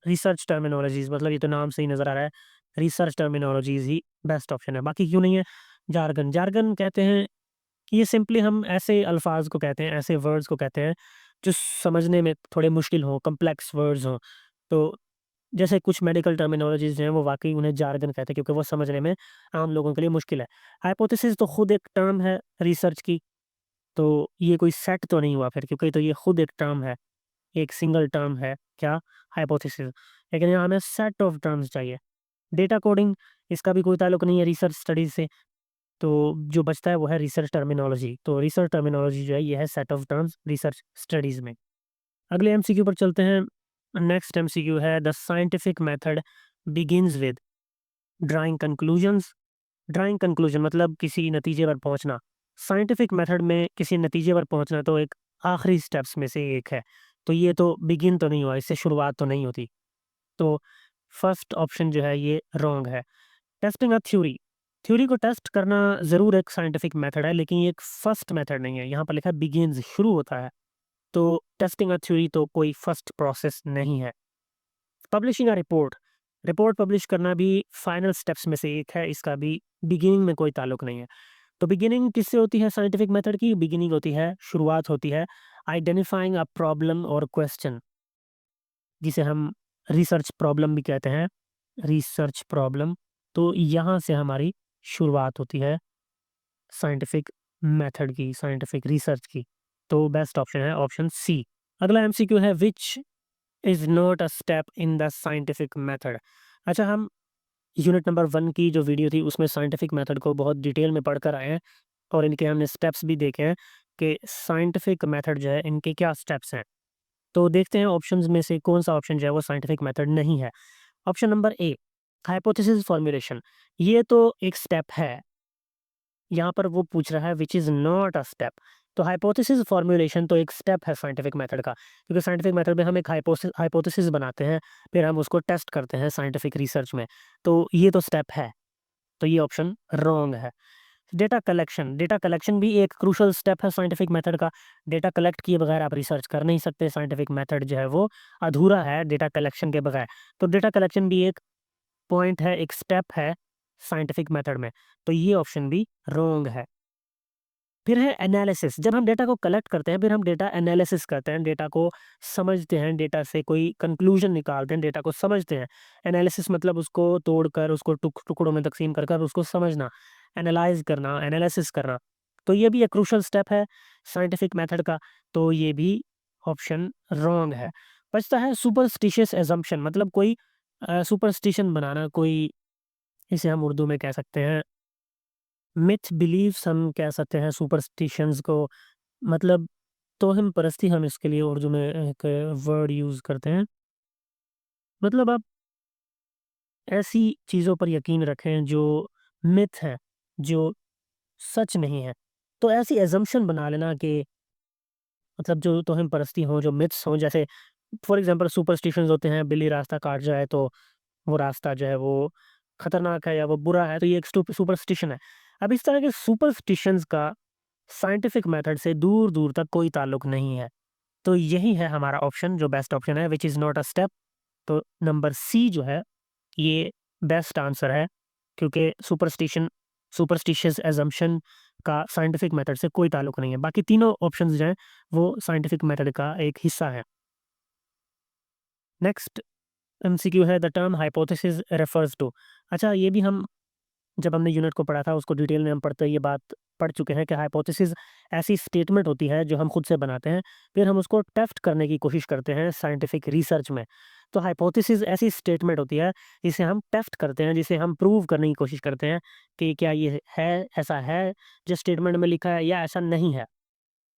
रिसर्च टर्मिनोलॉजीज़, मतलब ये तो नाम से ही नज़र आ रहा है, रिसर्च टर्मिनोलॉजीज़ ही बेस्ट ऑप्शन है, बाकी क्यों नहीं है? जार्गन, जार्गन कहते हैं, ये सिंपली हम ऐसे अल्फ़ाज़ को कहते हैं, ऐसे वर्ड्स को कहते हैं, जो समझने में थोड़े मुश्किल हों, कॉम्प्लेक्स वर्ड्स हों। तो जैसे कुछ मेडिकल टर्मिनोलॉजीज़ जो हैं, वो वाक़ई उन्हें जार्गन कहते हैं, क्योंकि वो समझने में आम लोगों के लिए मुश्किल है। हाइपोथेसिस तो खुद एक टर्म है रिसर्च की, तो ये कोई सेट तो नहीं हुआ फिर, क्योंकि तो ये खुद एक टर्म है, एक सिंगल टर्म है, क्या? हाइपोथेसिस। लेकिन यहाँ हमें सेट ऑफ टर्म्स चाहिए। डेटा कोडिंग, इसका भी कोई ताल्लुक नहीं है रिसर्च स्टडीज़ से, तो जो बचता है वो है रिसर्च टर्मिनोलॉजी। तो रिसर्च टर्मिनोलॉजी जो है, ये है set of terms research studies में। अगले एमसीक्यू पर चलते हैं। नेक्स्ट एमसीक्यू है, the scientific method begins with drawing conclusions. Drawing conclusion मतलब किसी नतीजे पर पहुंचना। साइंटिफिक मेथड में किसी नतीजे पर पहुंचना तो एक आखिरी स्टेप्स में से एक है, तो ये तो बिगिन तो नहीं हुआ, इससे शुरुआत तो नहीं होती। तो फर्स्ट ऑप्शन जो है ये रॉन्ग है। टेस्टिंग अ थ्योरी, थ्योरी को टेस्ट करना ज़रूर एक साइंटिफिक मेथड है, लेकिन ये एक फर्स्ट मेथड नहीं है। यहाँ पर लिखा है बिगिंस, शुरू होता है, तो टेस्टिंग अ थ्योरी तो कोई फर्स्ट प्रोसेस नहीं है। Publishing a report, report publish करना भी फाइनल स्टेप्स में से एक है, इसका भी बिगिनिंग में कोई ताल्लुक नहीं है। तो बिगिनिंग किससे होती है साइंटिफिक मेथड की? बिगिनिंग होती है, शुरुआत होती है आइडेंटिफाइंग अ प्रॉब्लम और क्वेश्चन, जिसे हम रिसर्च प्रॉब्लम भी कहते हैं, रिसर्च प्रॉब्लम। तो यहाँ से हमारी शुरुआत होती है साइंटिफिक मेथड की, साइंटिफिक रिसर्च की। तो बेस्ट ऑप्शन है ऑप्शन सी। अगला एमसीक्यू है, which is not a step in the scientific method. अच्छा, हम यूनिट नंबर 1 की जो वीडियो थी उसमें साइंटिफिक मेथड को बहुत डिटेल में पढ़कर आए हैं, और इनके हमने स्टेप्स भी देखे हैं कि साइंटिफिक मेथड जो है इनके क्या स्टेप्स हैं। तो देखते हैं ऑप्शंस में से कौन सा ऑप्शन जो है वो साइंटिफिक मेथड नहीं है। Option number A, hypothesis formulation, ये तो एक स्टेप है। यहाँ पर वो पूछ रहा है which is not a step. तो हाइपोथेसिस फॉर्मुलेशन तो एक स्टेप है साइंटिफिक मेथड का, क्योंकि साइंटिफिक मेथड में हम एक हाइपोथेसिस बनाते हैं, फिर हम उसको टेस्ट करते हैं साइंटिफिक रिसर्च में। तो ये तो स्टेप है, तो ये ऑप्शन रॉन्ग है। डेटा कलेक्शन, डेटा कलेक्शन भी एक क्रूशियल स्टेप है साइंटिफिक मेथड का। डेटा कलेक्ट किए बगैर आप रिसर्च कर नहीं सकते, साइंटिफिक मेथड जो है वो अधूरा है डेटा कलेक्शन के बगैर। तो डेटा कलेक्शन भी एक पॉइंट है, एक स्टेप है साइंटिफिक मेथड में, तो ये ऑप्शन भी रॉन्ग है। फिर है एनालिसिस, जब हम डेटा को कलेक्ट करते हैं, फिर हम डेटा एनालिसिस करते हैं, डेटा को समझते हैं, डेटा से कोई कंक्लूजन निकालते हैं, डेटा को समझते हैं। एनालिसिस मतलब उसको तोड़कर, उसको टुकड़ों में तक़सीम कर कर उसको समझना, एनालाइज़ करना, एनालिसिस करना। तो ये भी एक क्रूशियल स्टेप है साइंटिफिक मेथड का, तो ये भी ऑप्शन रॉन्ग है। बचता है सुपरस्टिशियस असम्पशन, मतलब कोई सुपरस्टिशन बनाना, कोई, इसे हम उर्दू में कह सकते हैं मिथ बिलीफ्स, हम कह सकते हैं सुपरस्टिशंस को, मतलब तोहम परस्ती हम इसके लिए उर्दू में एक वर्ड यूज़ करते हैं। मतलब आप ऐसी चीज़ों पर यकीन रखें जो मिथ है, जो सच नहीं है। तो ऐसी असम्पशन बना लेना कि मतलब जो तोहम परस्ती हो, जो मिथ्स हों, जैसे फॉर एग्ज़ाम्पल सुपरस्टिशंस होते हैं, बिल्ली रास्ता काट जाए तो वो रास्ता जो है वो खतरनाक है या वो बुरा है, तो ये एक सुपरस्टिशन है। अब इस तरह के सुपरस्टिशंस का साइंटिफिक मेथड से दूर दूर तक कोई ताल्लुक नहीं है। तो यही है हमारा ऑप्शन जो बेस्ट ऑप्शन है, which is not a step. तो नंबर सी जो है ये बेस्ट आंसर है, क्योंकि सुपरस्टिशियस एजम्पशन का साइंटिफिक मेथड से कोई ताल्लुक नहीं है। बाकी तीनों ऑप्शंस जो हैं वो साइंटिफिक मेथड का एक हिस्सा है। नेक्स्ट एमसीक्यू है, the term hypothesis refers to. अच्छा, ये भी हम जब हमने यूनिट को पढ़ा था उसको डिटेल में हम पढ़ते ये बात पढ़ चुके हैं कि हाइपोथेसिस ऐसी स्टेटमेंट होती है जो हम खुद से बनाते हैं, फिर हम उसको टेस्ट करने की कोशिश करते हैं साइंटिफिक रिसर्च में। तो हाइपोथेसिस ऐसी स्टेटमेंट होती है जिसे हम टेस्ट करते हैं, जिसे हम प्रूव करने की कोशिश करते हैं कि क्या ये है, ऐसा है जो स्टेटमेंट में लिखा है, या ऐसा नहीं है।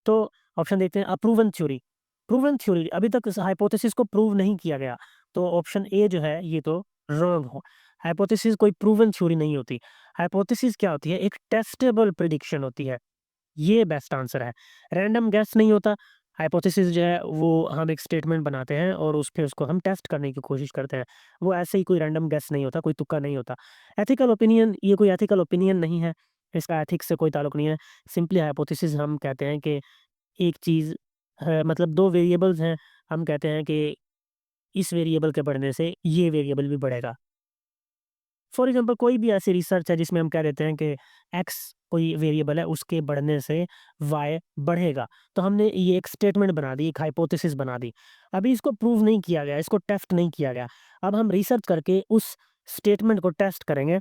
तो ऑप्शन देखते हैं, अप्रूवन थ्योरी। प्रूवन थ्योरी, अभी तक इस हाइपोथेसिस को प्रूव नहीं किया गया, तो ऑप्शन ए जो है ये तो रॉन्ग हो। हाइपोथेसिस कोई प्रूवन थ्योरी नहीं होती। हाइपोथेसिस क्या होती है? एक टेस्टेबल प्रेडिक्शन होती है। ये बेस्ट आंसर है। रैंडम गेस नहीं होता। हाइपोथेसिस जो है वो हम एक स्टेटमेंट बनाते हैं और उस पे उसको हम टेस्ट करने की कोशिश करते हैं। वो ऐसे ही कोई रैंडम गेस नहीं होता, कोई तुक्का नहीं होता। एथिकल ओपिनियन, ये कोई एथिकल ओपिनियन नहीं है। इसका एथिक्स से कोई ताल्लुक नहीं है। सिंपली हाइपोथेसिस हम कहते हैं कि एक चीज़ है, मतलब 2 वेरिएबल्स हैं, हम कहते हैं कि इस वेरिएबल के बढ़ने से ये वेरिएबल भी बढ़ेगा। फॉर एग्ज़ाम्पल कोई भी ऐसी रिसर्च है जिसमें हम कह देते हैं कि एक्स कोई वेरिएबल है, उसके बढ़ने से वाई बढ़ेगा। तो हमने ये एक स्टेटमेंट बना दी, एक हाइपोथेसिस बना दी। अभी इसको प्रूव नहीं किया गया, इसको टेस्ट नहीं किया गया। अब हम रिसर्च करके उस स्टेटमेंट को टेस्ट करेंगे,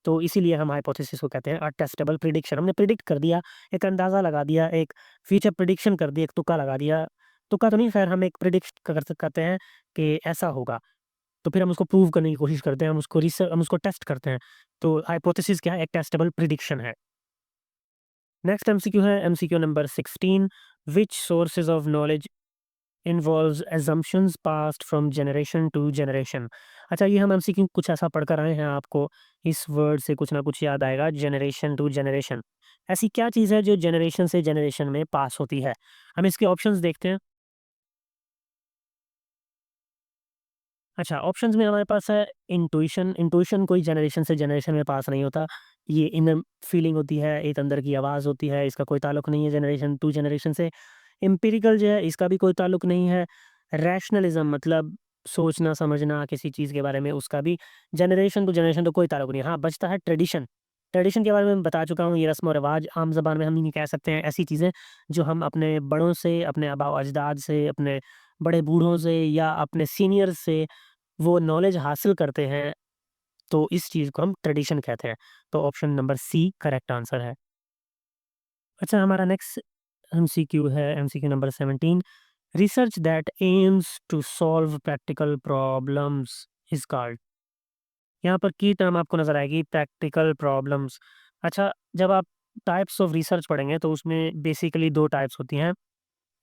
तो इसीलिए हम हाइपोथेसिस को कहते हैं टेस्टेबल प्रिडिक्शन। हमने प्रिडिक्ट कर दिया, एक अंदाज़ा लगा दिया, एक फ्यूचर प्रिडिक्शन कर दी, एक तुक्का लगा दिया। तुक्का तो नहीं, खैर हम एक प्रिडिक्ट करते हैं कि ऐसा होगा। तो फिर हम उसको प्रूव करने की कोशिश करते हैं, हम उसको टेस्ट करते हैं। तो हाइपोथेसिस क्या है? एक टेस्टेबल प्रिडिक्शन है। नेक्स्ट एमसीक्यू है MCQ number 16, which sources of knowledge involves assumptions passed from generation to generation। अच्छा, ये हम एमसीक्यू कुछ ऐसा पढ़कर आए हैं, आपको इस वर्ड से कुछ ना कुछ याद आएगा, जनरेशन टू जनरेशन। ऐसी क्या चीज़ है जो जनरेशन से जनरेशन में पास होती है? हम इसके ऑप्शंस देखते हैं। अच्छा, ऑप्शंस में हमारे पास है इंट्यूशन। इंट्यूशन कोई जनरेशन से जनरेशन में पास नहीं होता। ये इनर फीलिंग होती है, एक अंदर की आवाज़ होती है, इसका कोई ताल्लुक नहीं है जनरेशन टू जनरेशन से। एम्पिरिकल जो है, इसका भी कोई ताल्लुक नहीं है। रैशनलिज़्म मतलब सोचना समझना किसी चीज़ के बारे में, उसका भी जनरेशन टू जनरेशन तो कोई ताल्लुक नहीं है। हाँ, बचता है ट्रेडिशन। ट्रेडिशन के बारे में मैं बता चुका हूँ, ये रस्म और रिवाज, आम ज़बान में हम ये कह सकते हैं, ऐसी चीज़ें जो हम अपने बड़ों से, अपने आबा-ओ-अजदाद से, अपने बड़े बूढ़ों से या अपने सीनियर्स से वो नॉलेज हासिल करते हैं, तो इस चीज़ को हम ट्रेडिशन कहते हैं। तो option number C correct answer है। अच्छा, हमारा नेक्स्ट एमसीक्यू है MCQ number 17, research that aims to solve practical problems is called. यहाँ पर की टर्म आपको नज़र आएगी, प्रैक्टिकल प्रॉब्लम्स। अच्छा, जब आप टाइप्स ऑफ रिसर्च पढ़ेंगे तो उसमें बेसिकली 2 टाइप्स होती हैं।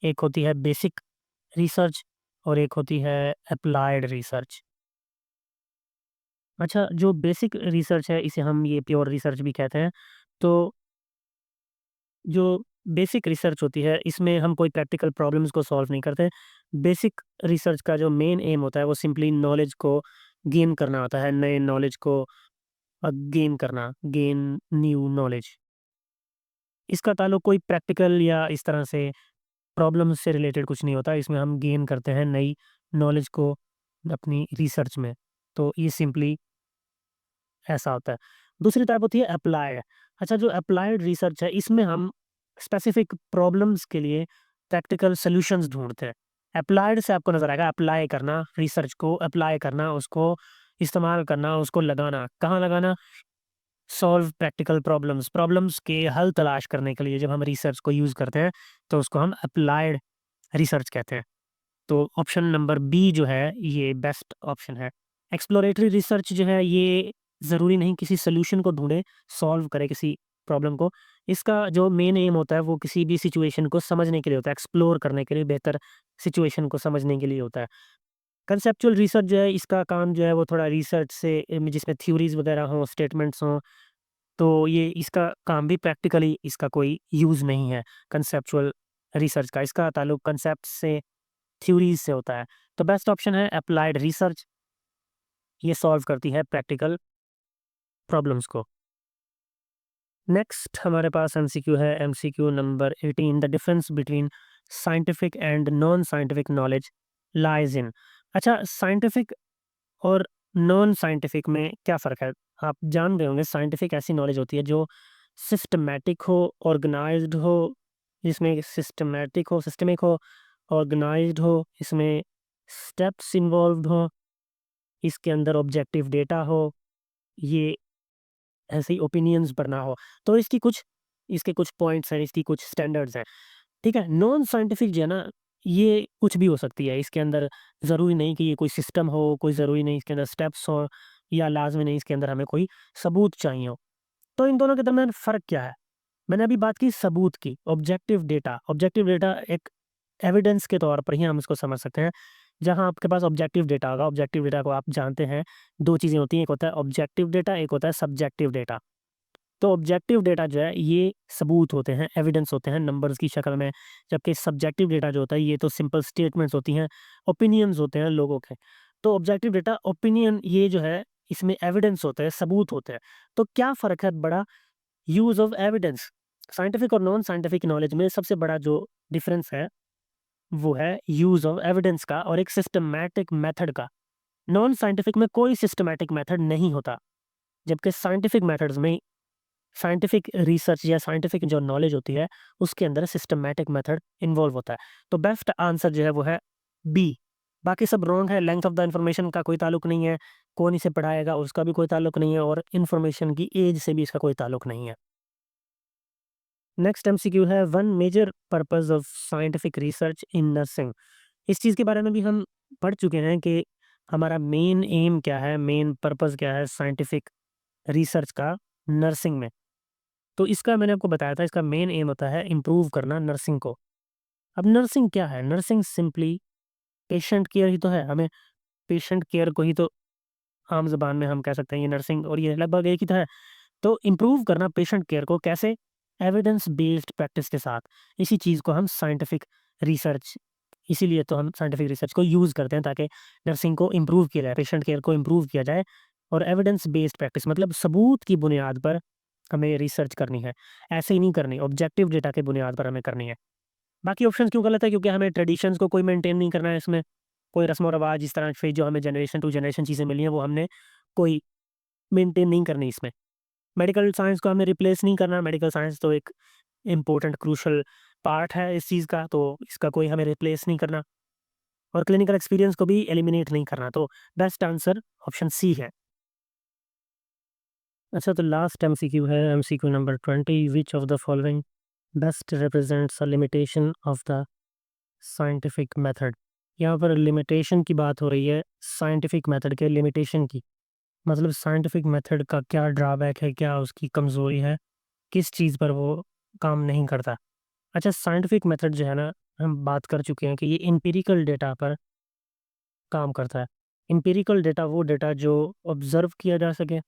एक होती है बेसिक रिसर्च और एक होती है एप्लाइड रिसर्च। अच्छा, जो बेसिक रिसर्च है इसे हम ये प्योर रिसर्च भी कहते हैं। तो जो बेसिक रिसर्च होती है इसमें हम कोई प्रैक्टिकल प्रॉब्लम्स को सॉल्व नहीं करते। बेसिक रिसर्च का जो मेन एम होता है वो सिंपली नॉलेज को गेन करना होता है, नए नॉलेज को गेन करना, गेन न्यू नॉलेज। इसका ताल्लुक कोई प्रैक्टिकल या इस तरह से प्रॉब्लम्स से रिलेटेड कुछ नहीं होता। इसमें हम गेन करते हैं नई नॉलेज को अपनी रिसर्च में। तो ये सिंपली ऐसा होता है। दूसरी टाइप होती है अप्लाइड। अच्छा, जो अप्लाइड रिसर्च है इसमें हम स्पेसिफिक प्रॉब्लम्स के लिए प्रैक्टिकल सॉल्यूशंस ढूँढते हैं। अप्लाइड से आपको नज़र आएगा अप्लाई करना, रिसर्च को अप्लाई करना, उसको इस्तेमाल करना, उसको लगाना। कहाँ लगाना? सॉल्व प्रैक्टिकल प्रॉब्लम्स, प्रॉब्लम्स के हल तलाश करने के लिए जब हम रिसर्च को यूज़ करते हैं, तो उसको हम अप्लाइड रिसर्च कहते हैं। तो ऑप्शन नंबर बी जो है ये बेस्ट ऑप्शन है। एक्सप्लोरेटरी रिसर्च जो है ये ज़रूरी नहीं किसी सॉल्यूशन को ढूँढे, सॉल्व करे किसी प्रॉब्लम को। इसका जो मेन एम होता है वो किसी भी सिचुएशन को समझने के लिए होता है, एक्सप्लोर करने के लिए, बेहतर सिचुएशन को समझने के लिए होता है। कंसेप्चुअल रिसर्च जो है इसका काम जो है वो थोड़ा रिसर्च से जिसमें थ्योरीज़ वगैरह हों, स्टेटमेंट्स हों, तो ये इसका काम भी प्रैक्टिकली इसका कोई यूज़ नहीं है कंसेप्चुअल रिसर्च का। इसका ताल्लुक कंसेप्ट से, थ्योरीज़ से होता है। तो बेस्ट ऑप्शन है एप्लाइड रिसर्च, ये सॉल्व करती है प्रैक्टिकल प्रॉब्लम्स को। नेक्स्ट हमारे पास एमसीक्यू है, MCQ number 18, the difference between scientific and non scientific knowledge lies in. अच्छा, साइंटिफिक और नॉन साइंटिफिक में क्या फ़र्क है? आप जान रहे होंगे साइंटिफिक ऐसी नॉलेज होती है जो सिस्टमैटिक हो, ऑर्गेनाइज़्ड हो, जिसमें सिस्टमिक हो, ऑर्गेनाइज़्ड हो, इसमें स्टेप्स इन्वॉल्व्ड हो, इसके अंदर ऑब्जेक्टिव डेटा हो, ये ऐसे ही ओपिनियंस पर ना हो। तो इसके कुछ पॉइंट्स हैं, इसकी कुछ स्टैंडर्ड्स हैं, ठीक है? नॉन साइंटिफिक जो है ना, ये कुछ भी हो सकती है। इसके अंदर ज़रूरी नहीं कि ये कोई सिस्टम हो, कोई ज़रूरी नहीं इसके अंदर स्टेप्स हों, या लाज़मी नहीं इसके अंदर हमें कोई सबूत चाहिए हो। तो इन दोनों के दरमियान फ़र्क क्या है? मैंने अभी बात की सबूत की, ऑब्जेक्टिव डेटा एक एविडेंस के तौर पर ही हम इसको समझ सकते हैं। जहाँ आपके पास ऑब्जेक्टिव डेटा होगा, ऑब्जेक्टिव डेटा को आप जानते हैं, 2 चीज़ें होती हैं, एक होता है ऑब्जेक्टिव डेटा, एक होता है सब्जेक्टिव डेटा। तो ऑब्जेक्टिव डेटा जो है ये सबूत होते हैं, एविडेंस होते हैं नंबर्स की शक्ल में, जबकि सब्जेक्टिव डेटा जो होता है ये तो सिंपल स्टेटमेंट्स होती हैं, ओपिनियंस होते हैं लोगों के। तो ऑब्जेक्टिव डेटा, ओपिनियन, ये जो है इसमें एविडेंस होते हैं, सबूत होते हैं। तो क्या फ़र्क है बड़ा? Use of evidence. साइंटिफिक और नॉन साइंटिफिक नॉलेज में सबसे बड़ा जो डिफरेंस है, वो है यूज़ ऑफ एविडेंस का और एक सिस्टमैटिक मेथड का। नॉन साइंटिफिक में कोई सिस्टमैटिक मेथड नहीं होता, जबकि साइंटिफिक मेथड्स में, साइंटिफिक रिसर्च या साइंटिफिक जो नॉलेज होती है, उसके अंदर सिस्टमैटिक मेथड इन्वॉल्व होता है। तो बेस्ट आंसर जो है वो है बी। बाकी सब रॉन्ग है। लेंथ ऑफ द इंफॉर्मेशन का कोई ताल्लुक नहीं है, कौन इसे पढ़ाएगा उसका भी कोई ताल्लुक नहीं है, और इंफॉर्मेशन की एज से भी इसका कोई ताल्लुक नहीं है। नेक्स्ट एमसीक्यू है, one major purpose of scientific research in nursing. इस चीज़ के बारे में भी हम पढ़ चुके हैं कि हमारा मेन एम क्या है, मेन पर्पस क्या है साइंटिफिक रिसर्च का नर्सिंग में। तो इसका मैंने आपको बताया था, इसका मेन एम होता है इम्प्रूव करना नर्सिंग को। अब नर्सिंग क्या है? नर्सिंग सिंपली पेशेंट केयर ही तो है। हमें पेशेंट केयर को ही तो आम ज़ुबान में हम कह सकते हैं ये नर्सिंग, और ये लगभग एक ही तो है। तो इम्प्रूव करना पेशेंट केयर को कैसे? एविडेंस बेस्ड प्रैक्टिस के साथ। इसी चीज़ को हम साइंटिफिक रिसर्च, इसीलिए तो हम साइंटिफिक रिसर्च को यूज़ करते हैं, ताकि नर्सिंग को इम्प्रूव किया जाए, पेशेंट केयर को इम्प्रूव किया जाए। और एविडेंस बेस्ड प्रैक्टिस मतलब सबूत की बुनियाद पर हमें रिसर्च करनी है। ऐसे ही नहीं करनी, ऑब्जेक्टिव डेटा की बुनियाद पर हमें करनी है। बाकी ऑप्शंस क्यों गलत है? क्योंकि हमें ट्रेडिशंस को कोई मेंटेन नहीं करना है इसमें। कोई रस्म-ओ-रवाज इस तरह से जो हमें जनरेशन टू जनरेशन चीज़ें मिली हैं, वो हमने कोई मेंटेन नहीं करनी इसमें। मेडिकल साइंस को हमें रिप्लेस नहीं करना। मेडिकल साइंस तो एक इम्पोर्टेंट क्रूशियल पार्ट है इस चीज़ का, तो इसका कोई हमें रिप्लेस नहीं करना, और क्लिनिकल एक्सपीरियंस को भी एलिमिनेट नहीं करना। तो बेस्ट आंसर ऑप्शन सी है। अच्छा, तो लास्ट एमसीक्यू है, MCQ number 20, which of the following best represents a limitation of the scientific method. यहाँ पर लिमिटेशन की बात हो रही है, साइंटिफिक मेथड के लिमिटेशन की। मतलब साइंटिफिक मेथड का क्या ड्रॉबैक है, क्या उसकी कमज़ोरी है, किस चीज़ पर वो काम नहीं करता। अच्छा, साइंटिफिक मेथड जो है ना, हम बात कर चुके हैं कि ये एम्पिरिकल डेटा पर काम करता है। एम्पिरिकल डेटा वो डेटा जो ऑब्ज़र्व किया जा सके,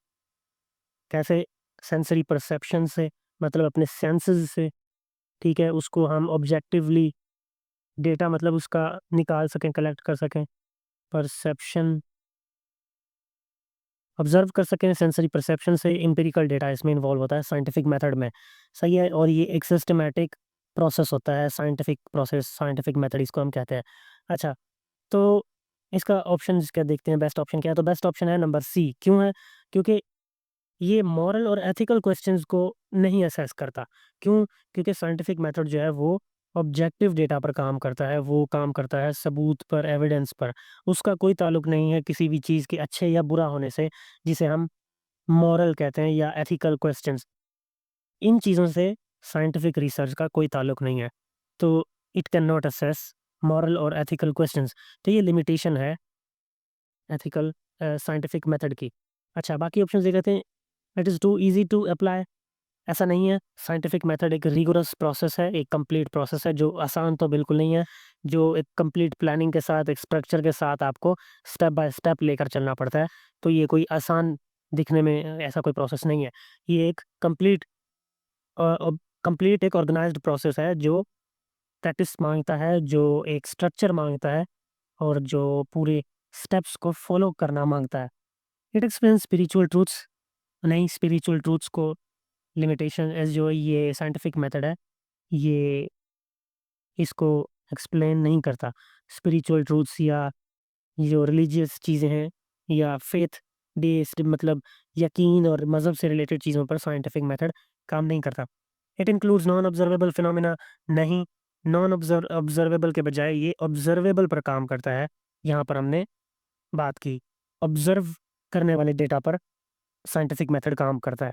कैसे? सेंसरी परसेप्शन से, मतलब अपने सेंसेस से, ठीक है? उसको हम ऑब्जेक्टिवली डेटा मतलब उसका निकाल सकें, कलेक्ट कर सकें। परसेप्शन, ऑब्ज़र्व कर सकें, सेंसरी परसेप्शन से एम्पिरिकल डेटा इसमें इन्वॉल्व होता है साइंटिफिक मेथड में। सही है? और ये एक सिस्टमैटिक प्रोसेस होता है, साइंटिफिक प्रोसेस, साइंटिफिक मेथड इसको हम कहते हैं। अच्छा, तो इसका ऑप्शंस क्या देखते हैं, बेस्ट ऑप्शन क्या है? तो बेस्ट ऑप्शन है नंबर सी। क्यों है? क्योंकि ये मॉरल और एथिकल क्वेश्चंस को नहीं असेस करता। क्यों? क्योंकि साइंटिफिक मेथड जो है वो ऑब्जेक्टिव डेटा पर काम करता है, वो काम करता है सबूत पर, एविडेंस पर। उसका कोई ताल्लुक नहीं है किसी भी चीज़ के अच्छे या बुरा होने से, जिसे हम मॉरल कहते हैं, या एथिकल क्वेश्चंस। इन चीज़ों से साइंटिफिक रिसर्च का कोई ताल्लुक नहीं है। तो it can not assess moral और एथिकल क्वेश्चंस। तो ये लिमिटेशन है एथिकल साइंटिफिक मेथड की। अच्छा, बाकी ऑप्शंस देख लेते हैं। It is too easy to apply. ऐसा नहीं है। साइंटिफिक मेथड एक रिगोरस प्रोसेस है, एक कंप्लीट प्रोसेस है, जो आसान तो बिल्कुल नहीं है, जो एक कंप्लीट प्लानिंग के साथ, एक स्ट्रक्चर के साथ आपको स्टेप बाय स्टेप लेकर चलना पड़ता है। तो ये कोई आसान दिखने में ऐसा कोई प्रोसेस नहीं है। ये एक कंप्लीट एक ऑर्गेनाइज़्ड प्रोसेस है, जो प्रैक्टिस माँगता है, जो एक स्ट्रक्चर माँगता है, और जो पूरे स्टेप्स को फ़ॉलो करना माँगता है। इट एक्सप्लेन्स स्पिरिचुअल ट्रुथ्स, नई स्पिरिचुअल ट्रुथ्स को लिमिटेशन एस जो ये साइंटिफिक मेथड है, ये इसको एक्सप्लेन नहीं करता। स्पिरिचुअल ट्रूथ्स या जो रिलीजियस चीज़ें हैं या फेथ बेस्ड मतलब यकीन और मज़हब से रिलेटेड चीज़ों पर साइंटिफिक मेथड काम नहीं करता। It includes non observable phenomena नहीं, नॉन ऑब्जर्वेबल के बजाय ये ऑब्जर्वेबल पर काम करता है। यहाँ पर हमने बात की ऑब्जर्व करने वाले डेटा पर साइंटिफिक मेथड काम करता है।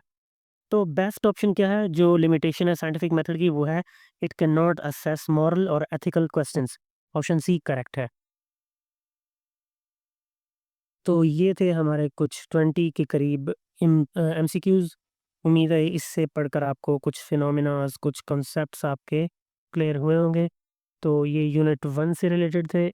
तो बेस्ट ऑप्शन क्या है? जो लिमिटेशन है साइंटिफिक मेथड की वो है it can not assess moral और ethical questions. Option C correct है। तो ये थे हमारे कुछ 20 के करीब एमसीक्यूज़। उम्मीद है इससे पढ़कर आपको कुछ फिनोमेनास, कुछ कॉन्सेप्ट्स आपके क्लियर हुए होंगे। तो ये यूनिट 1 से रिलेटेड थे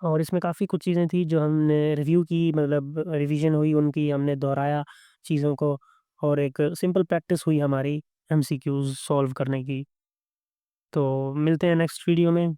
और इसमें काफ़ी कुछ चीज़ें थी जो हमने रिव्यू की, मतलब रिवीजन हुई उनकी, हमने दोहराया चीज़ों को और एक सिंपल प्रैक्टिस हुई हमारी एमसीक्यूज़ सॉल्व करने की। तो मिलते हैं नेक्स्ट वीडियो में।